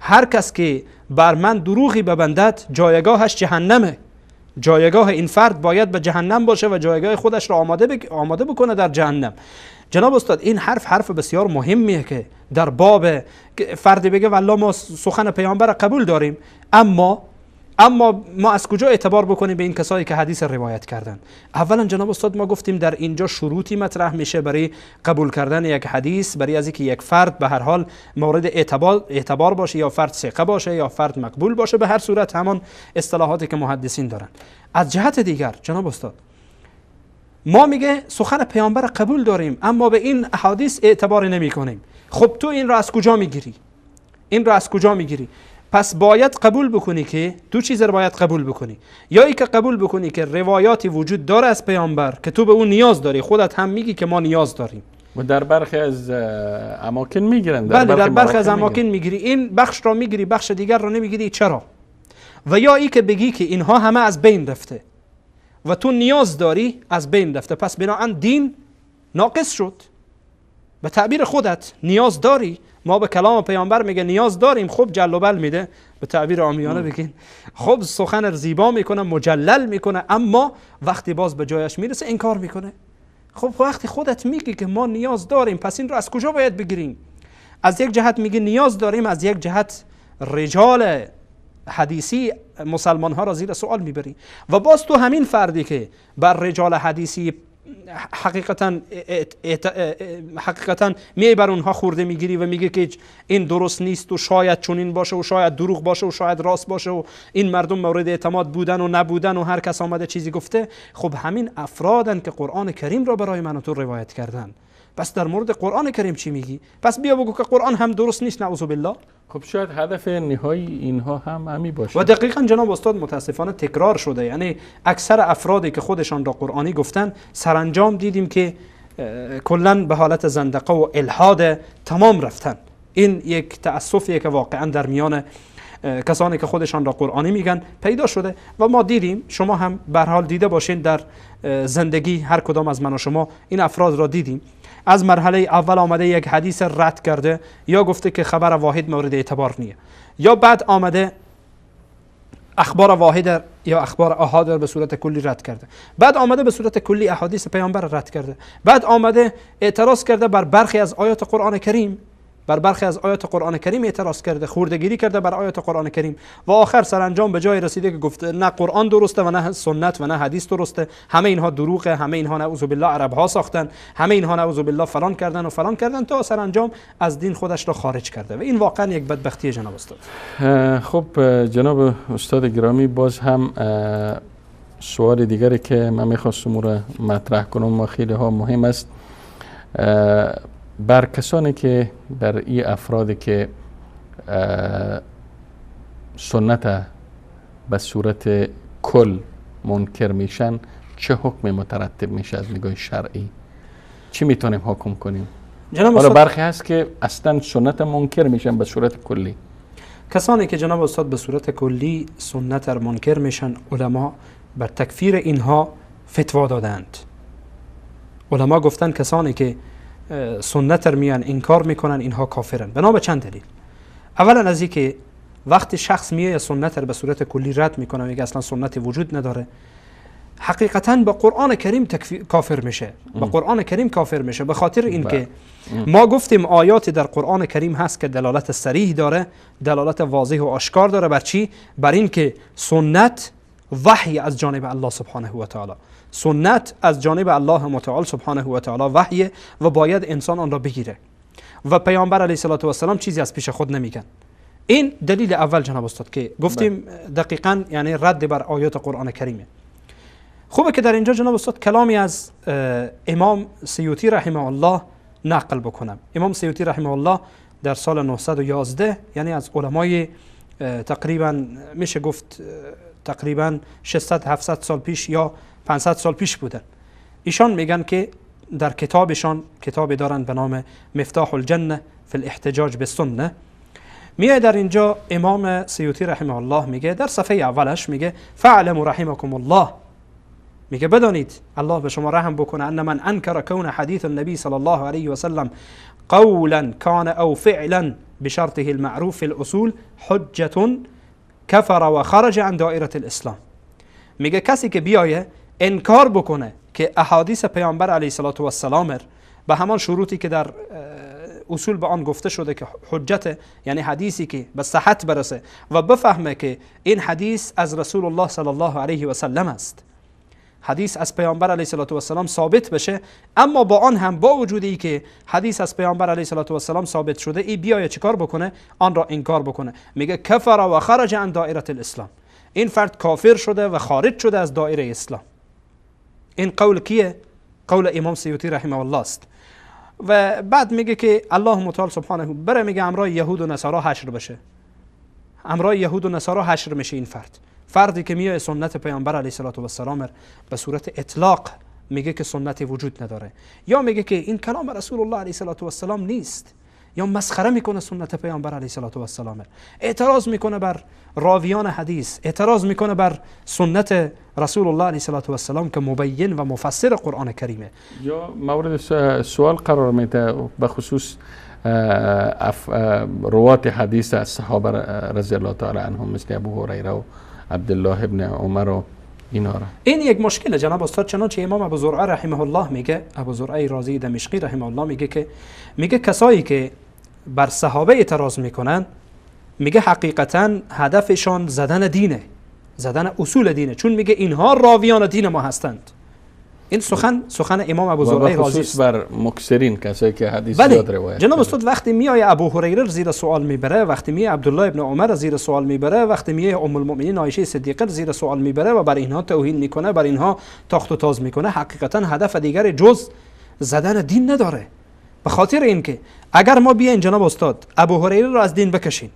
هر کس که بر من دروغی ببندد جایگاهش جهنمه. جایگاه این فرد باید به جهنم باشه و جایگاه خودش را آماده بکنه در جهنم. جناب استاد، این حرف بسیار مهمیه که در باب فردی بگه والله ما سخن پیامبر قبول داریم، اما اما ما از کجا اعتبار بکنیم به این کسایی که حدیث روایت کردن؟ اولا جناب استاد ما گفتیم در اینجا شروطی مطرح میشه برای قبول کردن یک حدیث، برای از اینکه یک فرد به هر حال مورد اعتبار باشه، یا فرد ثقه باشه یا فرد مقبول باشه، به هر صورت همان اصطلاحاتی که محدثین دارن. از جهت دیگر جناب استاد ما میگه سخن پیامبر قبول داریم اما به این احادیث اعتبار نمی کنیم. خب تو این را از کجا میگیری؟ این را از کجا میگیری؟ پس باید قبول بکنی که دو چیز رو باید قبول بکنی. یا ای که قبول بکنی که روایاتی وجود داره از پیامبر که تو به اون نیاز داری، خودت هم میگی که ما نیاز داریم و در برخی از اماکن میگیرن. بله در برخی از اماکن میگیری، این بخش را میگیری بخش دیگر را نمیگیری. چرا؟ و یا ای که بگی که اینها همه از بین رفته و تو نیاز داری از بین رفته، پس بناهن دین ناقص شد. به تعبیر خودت نیاز داری، ما به کلام پیامبر میگه نیاز داریم، خب جل و بل میده، به تعبیر عامیانه بگین خب سخن زیبا میکنه، مجلل میکنه، اما وقتی باز به جایش میرسه انکار میکنه. خب وقتی خودت میگی که ما نیاز داریم، پس این رو از کجا باید بگیریم؟ از یک جهت میگی نیاز داریم، از یک جهت رجال حدیثی مسلمان ها را زیر سوال میبری. و باز تو همین فردی که بر رجال حدیثی حقیقتا می بر اونها خورده میگیری و میگه که این درست نیست و شاید چنین باشه و شاید دروغ باشه و شاید راست باشه و این مردم مورد اعتماد بودن و نبودن و هر کس آمده چیزی گفته، خب همین افرادن که قرآن کریم را برای من و تو روایت کردن. پس در مورد قرآن کریم چی میگی؟ پس بیا بگو که قرآن هم درست نیست، نعوذ بالله. خب شاید هدف نهایی اینها هم همین باشه. و دقیقاً جناب استاد متاسفانه تکرار شده. یعنی اکثر افرادی که خودشان را قرآنی گفتن سرانجام دیدیم که کلاً به حالت زندقه و الحاد تمام رفتن. این یک تأسفیه که واقعاً در میان کسانی که خودشان را قرآنی میگن پیدا شده و ما دیدیم، شما هم به هر حال دیده باشین در زندگی، هر کدام از من و شما این افراد را دیدیم. از مرحله اول آمده یک حدیث رد کرده یا گفته که خبر واحد مورد اعتبار نیه، یا بعد آمده اخبار واحد یا اخبار احاد به صورت کلی رد کرده، بعد آمده به صورت کلی احادیث پیامبر رد کرده، بعد آمده اعتراض کرده بر برخی از آیات قرآن کریم، اعتراض کرده، خوردگیری کرده بر آیات قرآن کریم و آخر سرانجام به جای رسیده که گفته نه قرآن درسته و نه سنت و نه حدیث درسته، همه اینها دروغه، همه اینها نعوذ بالله عرب ها ساختن، همه اینها نعوذ بالله فلان کردن تا سرانجام از دین خودش را خارج کرده و این واقعا یک بدبختی جناب استاد. خب جناب استاد گرامی، باز هم سوال دیگری که من میخواستم او را مطرح کنم و خیلی ها مهم است، بر کسانی که در این افرادی که سنت به صورت کل منکر میشن چه حکم مترتب میشه از نگاه شرعی؟ چی میتونیم حکم کنیم؟ حالا برخی هست که اصلا سنت منکر میشن به صورت کلی. کسانی که جناب استاد به صورت کلی سنت را منکر میشن، علما بر تکفیر اینها فتوا دادند. علما گفتن کسانی که سنت را میان انکار میکنن اینها کافرن. بنا به چند دلیل. اولا از اینکه وقتی شخص میاد سنت را به صورت کلی رد میکنه، میگه اصلا سنتی وجود نداره، حقیقتا با قرآن کریم کافر میشه. با قرآن کریم کافر میشه به خاطر اینکه ما گفتیم آیات در قرآن کریم هست که دلالت صریح داره، دلالت واضح و آشکار داره. بر چی؟ بر این که سنت وحی از جانب الله سبحانه و تعالی، سنت از جانب الله متعال سبحانه و تعالی وحی و باید انسان آن را بگیره و پیامبر علیه الصلاه و السلام چیزی از پیش خود نمیگن. این دلیل اول جناب استاد که گفتیم دقیقاً یعنی رد بر آیات قرآن کریمه. خوبه که در اینجا جناب استاد کلامی از امام سیوطی رحمه الله نقل بکنم. امام سیوطی رحمه الله در سال 911 یعنی از علمای تقریبا میشه گفت تقریبا 600-700 سال پیش یا 500 سال پیش بودن. ایشان میگن که در کتابشان، کتابی دارن به نام مفتاح الجنه فی الاحتجاج بالسنه، میگه در اینجا امام سیوطی رحمه الله میگه در صفحه اولش میگه فاعلموا رحمكم الله، میگه بدانید الله به شما رحم بکنه، ان من انکر کون حدیث النبی صلی الله علیه و سلم قولا کان او فعلا بشرطه المعروف في الاصول حجة کفر و خرج عن دائره الاسلام. میگه کسی که بیایه انکار بکنه که احادیث پیامبر علیه الصلاه و السلام به همان شروطی که در اصول به آن گفته شده که حجت، یعنی حدیثی که به صحت برسه و بفهمه که این حدیث از رسول الله صلی الله علیه و سلم است، حدیث از پیامبر علیه الصلاه و السلام ثابت بشه. اما با آن هم با وجودی که حدیث از پیامبر علیه الصلاه و السلام ثابت شده، ای بیای چیکار بکنه؟ آن را انکار بکنه. میگه کفر و خرج عن دایره الاسلام، این فرد کافر شده و خارج شده از دایره اسلام. این قول کیه؟ قول امام سیوطی رحمه الله است. و بعد میگه که الله متعال سبحانه بره میگه امرای یهود و نصارا حشر بشه، امرای یهود و نصارا حشر میشه. این فردی که میاد سنت پیامبر علیه الصلاه و السلام به صورت اطلاق میگه که سنتی وجود نداره، یا میگه که این کلام رسول الله علیه الصلاه و السلام نیست، یا مسخره میکنه سنت پیامبر علیه الصلاه و السلام، اعتراض میکنه بر راویان حدیث، اعتراض میکنه بر سنت رسول الله علیه الصلاه و السلام که مبین و مفسر قرآن کریمه. یا مورد سوال قرار میده به خصوص روات حدیث از صحابه رضی الله تعالی عنهم مثل ابو هریره و عبدالله ابن عمر و اینا را. این یک مشکل جناب استاد، چنانچه امام ابو زرعه رحمه الله میگه، ابو زرعه رازی دمشقی رحمه الله میگه کسایی که بر صحابه اعتراض میکنن، میگه حقیقتا هدفشان زدن دینه، زدن اصول دینه، چون میگه اینها راویان دین ما هستند. این سخن امام ابو زرعه رازی است. بر مکثرین کسایی که حدیث زیاد روایت. جناب استاد وقتی میای ابو هریره زیر سوال میبره، وقتی میای عبدالله ابن عمر زیر سوال میبره، وقتی میای ام المؤمنین عایشه صدیقه زیر سوال میبره و بر اینها توهین میکنه، بر اینها تاخت و تاز میکنه، حقیقتا هدف دیگر جز زدن دین نداره. به خاطر اینکه اگر ما بیاین جناب استاد ابو هریره رو از دین بکشین،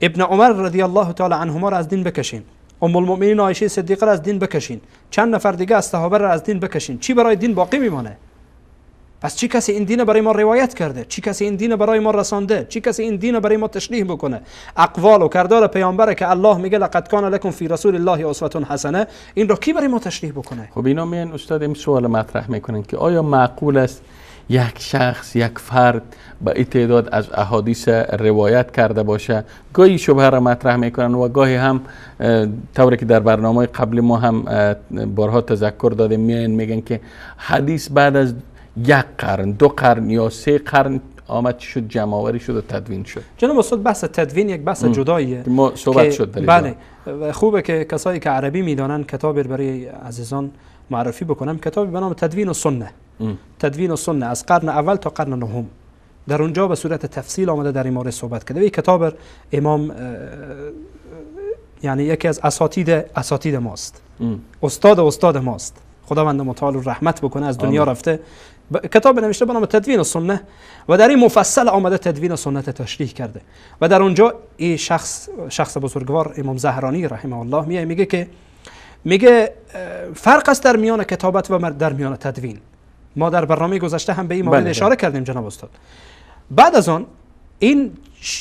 ابن عمر رضی الله تعالی عنهما رو از دین بکشین، ام المؤمنین عایشه صدیقه را از دین بکشین، چند نفر دیگه از صحابه را از دین بکشین، چی برای دین باقی میمانه؟ پس چی کسی این دین برای ما روایت کرده؟ چی کسی این دین برای ما رسانده؟ چی کسی این دین برای ما تشریح بکنه؟ اقوال و کردار پیامبر که الله میگه لقد کان لکم فی رسول الله اسوه حسنه، این رو کی برای ما تشریح بکنه؟ خب اینا میان استاد این سوال مطرح میکنن که آیا معقول است یک شخص، یک فرد با این تعداد از احادیث روایت کرده باشه؟ گاهی شبهه را مطرح میکنن و گاهی هم طوری که در برنامه قبل ما هم بارها تذکر دادیم میگن که حدیث بعد از یک قرن، 2 قرن یا 3 قرن آمد شد، جمع‌آوری شد و تدوین شد. جناب استاد بحث تدوین یک بحث جداییه، ما صحبت شد در بله. خوبه که کسایی که عربی میدانن کتابی برای عزیزان معرفی بکنم، کتابی به نام تدوین السنه. تدوین السنه از قرن اول تا قرن نهم، در اونجا به صورت تفصیل آمده در این مورد صحبت کرده. این کتاب امام یعنی یکی از اساتید ماست، استاد ماست، خداوند متعال رحمت بکنه، از دنیا رفته. کتاب نوشته به نام تدوین السنه و در این مفصل آمده تدوین سنت تشریح کرده و در اونجا این شخص بزرگوار امام زهرانی رحمه الله میگه فرق است در میان کتابت و در میان تدوین. ما در برنامه گذشته هم به این مورد اشاره کردیم جناب استاد. بعد از آن این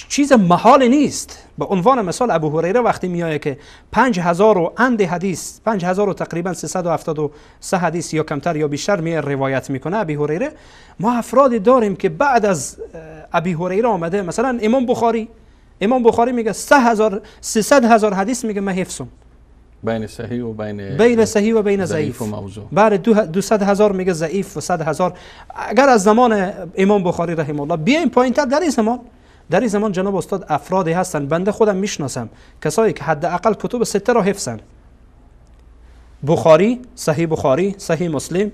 چیز محال نیست. به عنوان مثال ابو هریره وقتی میایه که 5000 و اند حدیث، 5000 و تقریبا 373 حدیث یا کمتر یا بیشتر می روایت میکنه ابی هریره، ما افرادی داریم که بعد از ابی هریره آمده، مثلا امام بخاری میگه 300,000 حدیث میگه من حفظم، بین صحیح و بین ضعیف و موضوع. بعد 200,000 میگه ضعیف و 100,000. اگر از زمان امام بخاری رحمه الله بیایم پایین‌تر، در این زمان جناب استاد افرادی هستن، بنده خودم میشناسم، کسایی که حداقل کتب 6 را حفظن: بخاری، صحیح مسلم،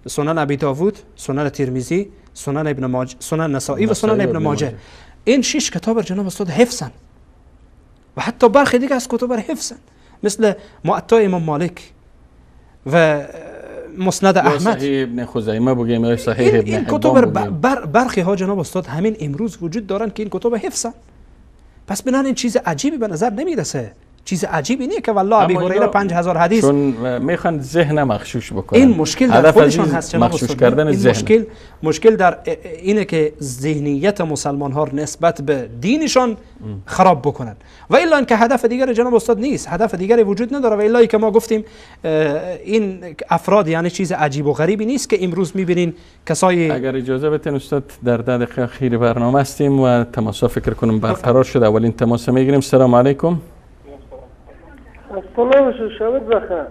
سنن ابی داوود، سنن ترمذی، سنن ابن ماجه، سنن نسائی و سنن ابن ماجه. این 6 کتاب جناب استاد حفظن و حتی برخی دیگه از کتب را حفظن، مثل موطا امام مالک و مسند احمد، صحیح ابن خزیمه بگیم یا صحیح ابن این حبان کتب برخی ها جناب استاد همین امروز وجود دارن که این کتب حفظن. پس بنان این چیز عجیبی به نظر نمیرسه، چیز عجیبی نیه که والله ابی هریره 5000 حدیث، چون میخوان ذهن مغشوش بکنن. این مشکل در خودشان هست جناب مغشوش کردن این ذهن. مشکل در اینه که ذهنیت مسلمان ها نسبت به دینشان خراب بکنن و الا اینکه هدف دیگر جناب استاد نیست، هدف دیگری وجود نداره و الا که ما گفتیم این افراد یعنی چیز عجیب و غریبی نیست که امروز میبینین کسای. اگر اجازه بدین استاد در 10 دقیقه اخیر برنامه هستیم و تماس فکر کنم برقرار شده. اولین تماس میگیریم. السلام علیکم. سلام شب بخیر.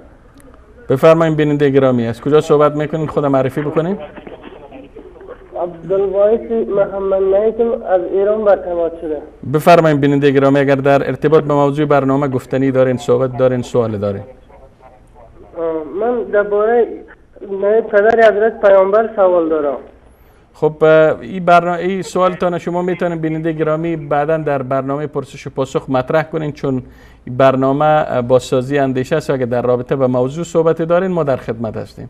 بفرمایید بیننده گرامی، از کجا صحبت میکنین؟ خود معرفی بکنین. عبدالوایس محمد نایتم از ایران با تماس شده. بفرمایید بیننده گرامی، اگر در ارتباط به موضوع برنامه گفتنی دارین، صحبت دارین، سوال دارین. من درباره پدر حضرت پیامبر سوال دارم. خب این سوالتان شما میتونید بیننده گرامی بعدا در برنامه پرسش و پاسخ مطرح کنین، چون برنامه بازسازی اندیشه است و اگر در رابطه به موضوع صحبت دارین ما در خدمت هستیم.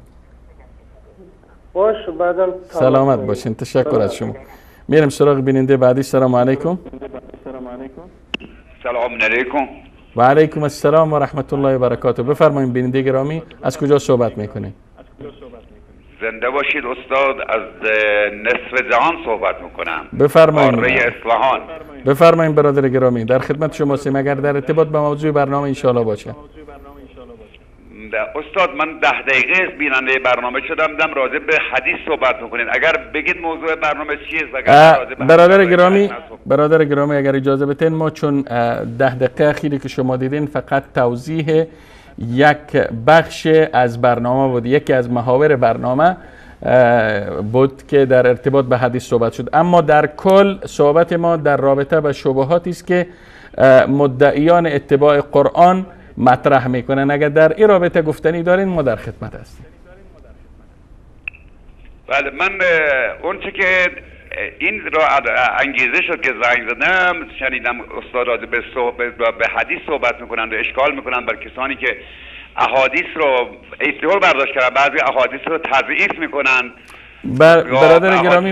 باش بعدا سلامت باشین. تشکر از شما. میرم سراغ بیننده بعدی. سلام علیکم. سلام علیکم. و علیکم السلام و رحمت الله و برکاته. بفرمایید بیننده گرامی، از کجا صحبت میکنید؟ زنده باشید استاد. از نصف جهان صحبت میکنم. بفرمایید. قاره اصفهان. بفرمایید برادر گرامی، در خدمت شما هستیم اگر در ارتباط با موضوع برنامه ان شاء الله باشه. استاد من 10 دقیقه بیننده برنامه شدم، دم راجع به حدیث صحبت میکنین. اگر بگید موضوع برنامه چیه؟ برادر گرامی اگر اجازه بدین، ما چون 10 دقیقه اخیری که شما دیدین فقط توضیح یک بخش از برنامه بود، یکی از محاور برنامه بود که در ارتباط به حدیث صحبت شد، اما در کل صحبت ما در رابطه به شبهاتی است که مدعیان اتباع قرآن مطرح میکنن. اگر در این رابطه گفتنی دارین ما در خدمت هستیم. بله، من اون چه که این را انگیزه شد که زنگ زدم، شنیدم استاد راجع به حدیث صحبت میکنن و اشکال میکنن بر کسانی که احادیث رو ایستیول برداشت کردن، بعضی احادیث رو تضعیف میکنن. برادر گرامی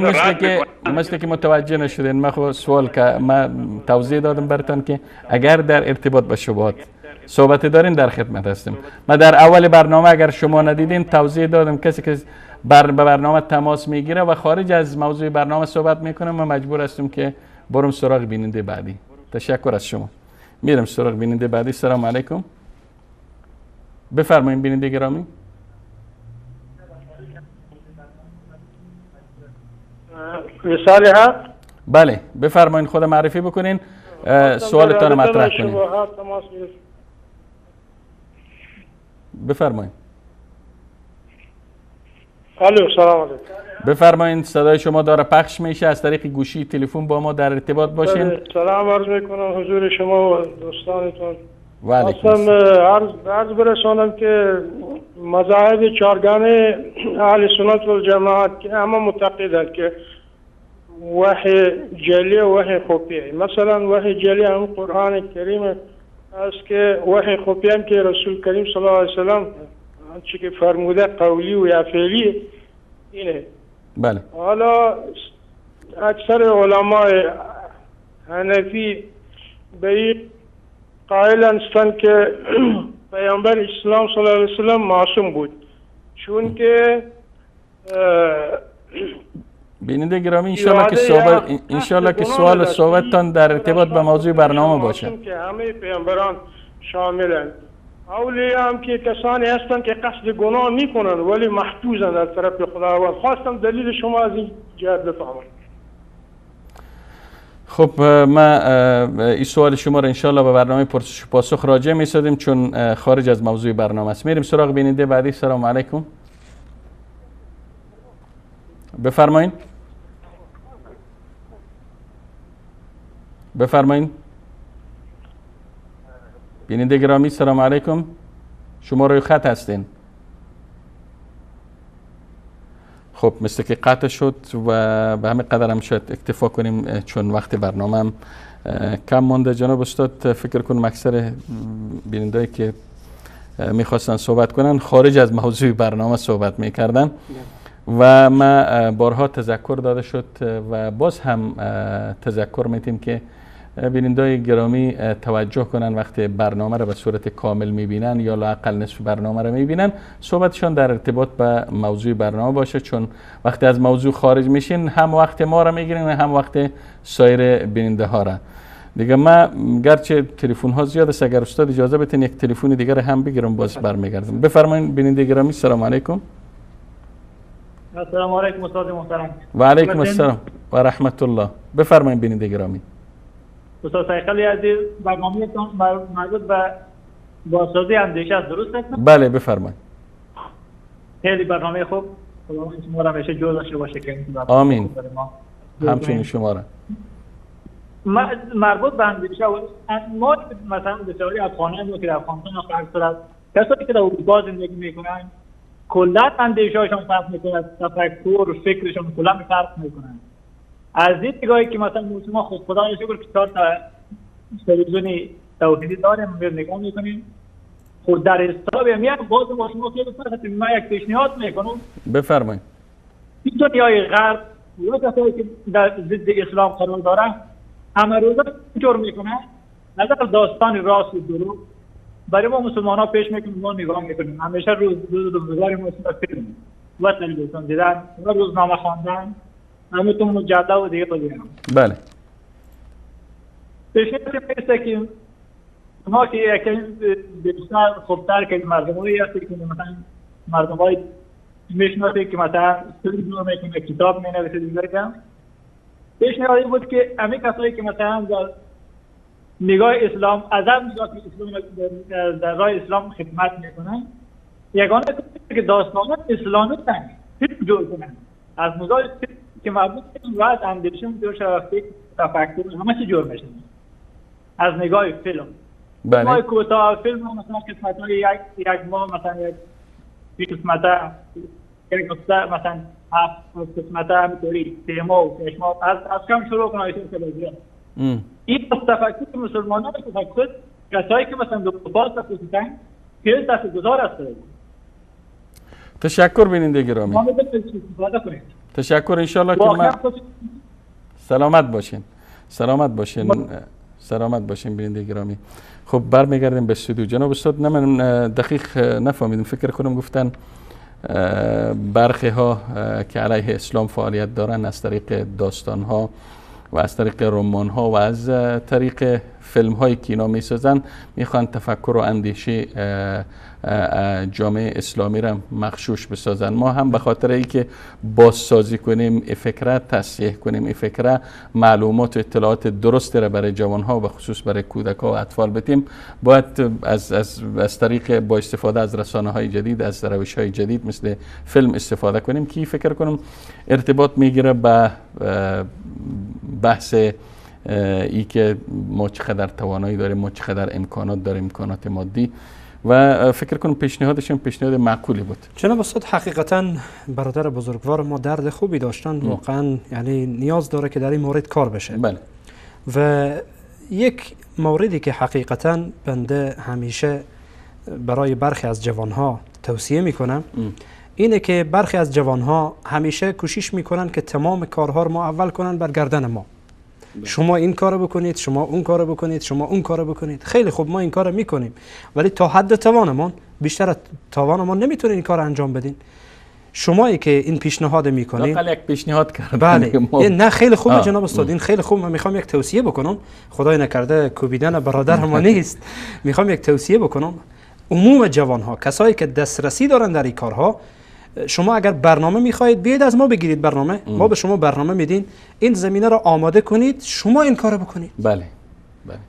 مثل که متوجه نشدین، من خب سوال که من توضیح دادم براتون که اگر در ارتباط با شبهات صحبت دارین در خدمت هستیم. من در اول برنامه اگر شما ندیدین توضیح دادم کسی که به برنامه تماس میگیره و خارج از موضوع برنامه صحبت میکنه ما مجبور هستیم که برم سراغ بیننده بعدی. تشکر از شما. میرم سراغ بیننده بعدی. سلام علیکم. بفرمایید بیننده گرامی. رساله حق. بله بفرمایید، خود معرفی بکنین، سوالتان مطرح کنین. بفرمایید. الو سلام علیکم. بفرمایید، صدای شما داره پخش میشه، از طریق گوشی تلفن با ما در ارتباط باشین. سلام عرض میکنم حضور شما و دوستانتون. و علیکم عرض برسانم که مذاهب چارگانه اهل سنت و جماعت که همه معتقدند که وحی جلی و وحی خفیه. مثلا وحی جلی هم قرآن کریم است که وحی خفیه هم که رسول کریم صلی الله علیه وسلم چی که فرموده قولی و یا فعلی اینه. بله. حالا اکثر علمای حنفی به این قائل هستند که پیامبر اسلام صلی الله علیه وسلم معصوم بود، چون که بیننده گرامی انشالله که سوال صحبتتان در ارتباط به موضوع برنامه باشه. که همه پیامبران شاملند. اولیاء هم که کسانی هستند که قصد گناه میکنند ولی محفوظند از طرف خداوند. خواستم دلیل شما از این جهت بفهمم. خب ما این سوال شما را انشالله به برنامه پرسش و پاسخ راجع می‌سازیم چون خارج از موضوع برنامه است. میریم سراغ بیننده بعدی. سلام علیکم. بفرمایید. بفرمایید. بیننده گرامی سلام علیکم. شما روی خط هستین. خب مثل که قطع شد و به همین قدر هم شاید اکتفا کنیم چون وقت برنامه هم کم مونده. جناب استاد فکر کنم اکثر بینندهایی که میخواستن صحبت کنن خارج از موضوع برنامه صحبت میکردن و ما بارها تذکر داده شد و باز هم تذکر میتیم که بیننده‌های گرامی توجه کنن وقتی برنامه را به صورت کامل میبینن یا لااقل نصف برنامه را میبینن صحبتشان در ارتباط به موضوع برنامه باشه، چون وقتی از موضوع خارج میشین هم وقت ما را میگیرین هم وقت سایر بیننده ها را. دیگه ما گرچه تلفن ها زیاد است، اگر استاد اجازه بدین یک تلفن دیگر هم بگیرم باز برمیگردم. بفرمایید بیننده گرامی. سلام علیکم. السلام علیکم استاد محترم. و علیکم السلام و رحمت الله. بفرمایید بیننده گرامی. استاد خیلی عزیز، برنامه‌تون مربوط به بازسازی اندیشه است، درست است؟ بله بفرمایید. خیلی برنامه خوب. خداوند شما را همیشه جور داشته باشه که آمین. همچنین شما را. مربوط به اندیشه ما مثلا بسیاری افغانان که در افغانستان فرق دارد، کسایی که در اروپا زندگی میکنن کلا اندیشه‌هاشون فرق میکنه، تفکر فکرشون کلا فرق میکنه. از این نگاهی که مثلا ما خود خدا رو شکر که تا تلویزیونی توحیدی داریم نگاه میکنیم، خود در اسلام میاد باز ما شما خیلی فرق ما یک پیشنهاد میکنم بفرمایید. این دنیای غرب یا کسایی که در ضد اسلام قرار دارن همه روزا اینطور میکنن، نظر داستان راست و دروغ برای ما مسلمان ها پیش میکنیم، ما نگاه میکنیم. همیشه روزگار ما فیلم و تلویزیون دیدن و روزنامه خواندن، همه تو مجادله و دیگه بگیرم. بله. پیشنهاد میرسه که ما که یکی بیشتر خوبتر که مردمایی هستی که مثلا مردمایی میشناسی که مثلا فیلم رو میکنه، کتاب مینویسه دیگه کم. پیشنهادی بود که همه کسایی که مثلا در نگاه اسلام از هم نگاه که اسلام در راه اسلام خدمت میکنن، یگانه که داستانات اسلامی تن فیلم جور کنن، از نگاه که مربوط به از اندیشه جور شرفتی تفکر همه چی جور میشن از نگاه فیلم. بله. ما کوتاه فیلم مثلا قسمت‌های یک ماه مثلا یک قسمت یک مثلا 7 قسمت همینطوری 3 ماه و 6 ماه از کم شروع کنه تلویزیون. این تفکر مسلمانان تفکر کسایی که مثلا دو باز تفکرن خیلی تاثیرگذار است. تشکر بیننده گرامی. ما می‌تونیم استفاده کنیم. تشکر ان شاء الله که ما سلامت باشین. سلامت باشین بیننده گرامی. خب برمیگردیم به استودیو. جناب استاد من دقیق نفهمیدم، فکر کنم گفتن برخی ها که علیه اسلام فعالیت دارن از طریق داستان ها و از طریق رمان ها و از طریق فیلم هایی که اینا می سازن میخوان تفکر و اندیشه جامعه اسلامی را مغشوش بسازن. ما هم به خاطر ای که بازسازی کنیم این فکره، تصحیح کنیم این فکره، معلومات و اطلاعات درست را برای جوان ها و خصوص برای کودک ها و اطفال بدیم، باید از طریق با استفاده از رسانه های جدید، از روش های جدید مثل فیلم استفاده کنیم که فکر کنم ارتباط میگیره به بحث ای که ما چقدر توانایی داریم، ما چقدر امکانات داریم، امکانات مادی، و فکر کنم پیشنهادشون پیشنهاد معقولی بود. جناب استاد حقیقتا برادر بزرگوار ما درد خوبی داشتن، واقعا یعنی نیاز داره که در این مورد کار بشه. بله. و یک موردی که حقیقتا بنده همیشه برای برخی از جوانها توصیه میکنم اینه که برخی از جوانها همیشه کوشش میکنن که تمام کارها رو ما اول کنن بر گردن ما. شما این کارو بکنید، شما اون کارو بکنید، شما اون کارو بکنید. خیلی خوب ما این کارو میکنیم، ولی تا حد توانمون، بیشتر از توانمون نمیتونین این کار انجام بدین. شمایی که این پیشنهاد میکنید، لااقل یک پیشنهاد کردن. بله. نه خیلی خوبه جناب استاد، این خیلی خوب. من میخوام یک توصیه بکنم، خدای نکرده کوبیدن برادر ما نیست. میخوام یک توصیه بکنم عموم جوان ها، کسایی که دسترسی دارن در این کارها، شما اگر برنامه میخواهید بیاید از ما بگیرید برنامه. ما به شما برنامه میدین، این زمینه رو آماده کنید، شما این کارو بکنید. بله.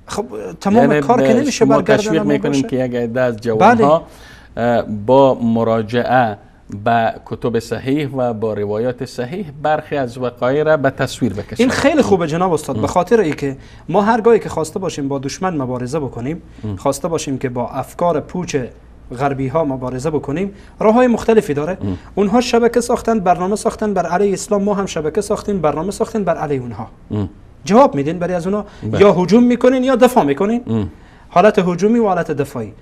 خب تمام کار که نمیشه برگردن. تشویق میکنیم که یک عده از جوانها با مراجعه با کتب صحیح و با روایات صحیح برخی از وقایع را به تصویر بکشند. این خیلی خوبه جناب استاد، به خاطر اینکه ما هرگاهی که خواسته باشیم با دشمن مبارزه بکنیم، خواسته باشیم که با افکار پوچ غربی ها مبارزه بکنیم، راه های مختلفی داره. اونها شبکه ساختن، برنامه ساختن بر علیه اسلام، ما هم شبکه ساختیم، برنامه ساختیم بر علیه اونها. جواب میدین برای از اونها، یا هجوم میکنین یا دفاع میکنین، حالت هجومی و حالت دفاعی.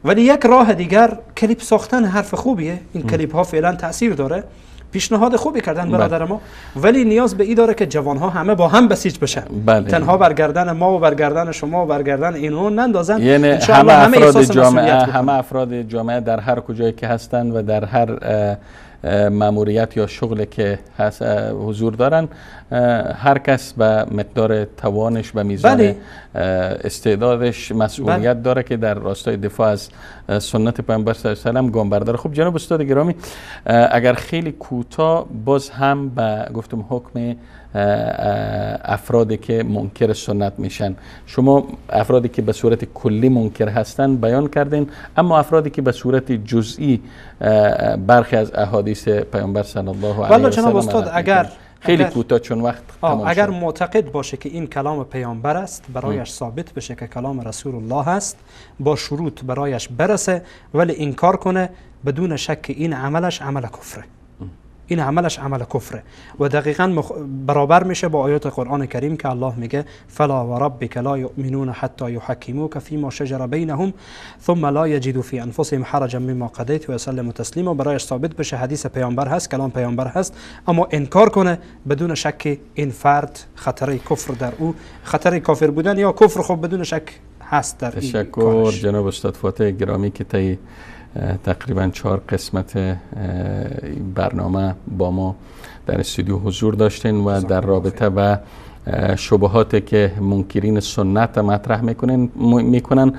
ولی یک راه دیگر کلیپ ساختن حرف خوبیه. این کلیپ ها فعلا تاثیر داره، پیشنهاد خوبی کردن برادر ما، ولی نیاز به این داره که جوان ها همه با هم بسیج بشن. تنها برگردن ما و برگردن شما و برگردن اینو نندازن. یعنی همه افراد جامعه در هر کجایی که هستن و در هر ماموریت یا شغلی که حضور دارن، هر کس به مقدار توانش به میزان استعدادش مسئولیت داره که در راستای دفاع از سنت پیامبر صلی الله علیه و آله گام برداره. خب جناب استاد گرامی، اگر خیلی کوتاه باز هم به گفتم حکم افرادی که منکر سنت میشن. شما افرادی که به صورت کلی منکر هستن بیان کردین، اما افرادی که به صورت جزئی برخی از احادیث پیامبر صلی الله علیه و جناب استاد سلم خیلی کوتاه چون وقت تمام اگر شد. معتقد باشه که این کلام پیامبر است، برایش ثابت بشه که کلام رسول الله است، با شروط برایش برسه، ولی انکار کنه، بدون شک این عملش عمل کفره. این عملش عمل کفره و دقیقاً برابر میشه با آیات قرآن کریم که الله میگه فلا و ربک لا یؤمنون حتی یحکموک فیما شجر بینهم ثم لا یجدوا فی انفسهم حرجا مما قضیت و یسلموا تسلیما. برایش ثابت بشه حدیث پیامبر هست، کلام پیامبر هست، اما انکار کنه، بدون شک این فرد خطر کفر در او، خطر کافر بودن یا کفر خب بدون شک هست در این تشکر جناب استاد فاتح گرامی که تقریبا 4 قسمت برنامه با ما در استودیو حضور داشتین و در رابطه با شبهاتی که منکرین سنت مطرح میکنن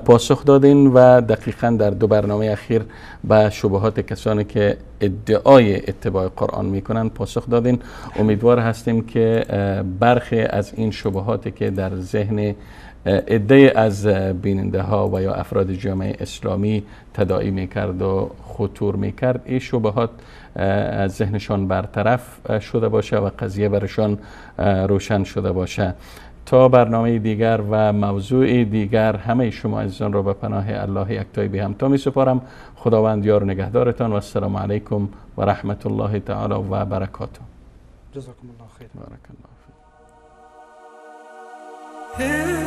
پاسخ دادین و دقیقا در 2 برنامه اخیر به شبهات کسانی که ادعای اتباع قرآن میکنن پاسخ دادین. امیدوار هستیم که برخی از این شبهاتی که در ذهن عده از بیننده ها و یا افراد جامعه اسلامی تداعی میکرد و خطور میکرد، این شبهات از ذهنشان برطرف شده باشه و قضیه برشان روشن شده باشه. تا برنامه دیگر و موضوع دیگر همه شما عزیزان را به پناه الله یکتای بی همتا می سپارم. خداوند یار نگهدارتان و السلام علیکم و رحمت الله تعالی و برکاته. جزاکم الله خیر. بارک الله فیک.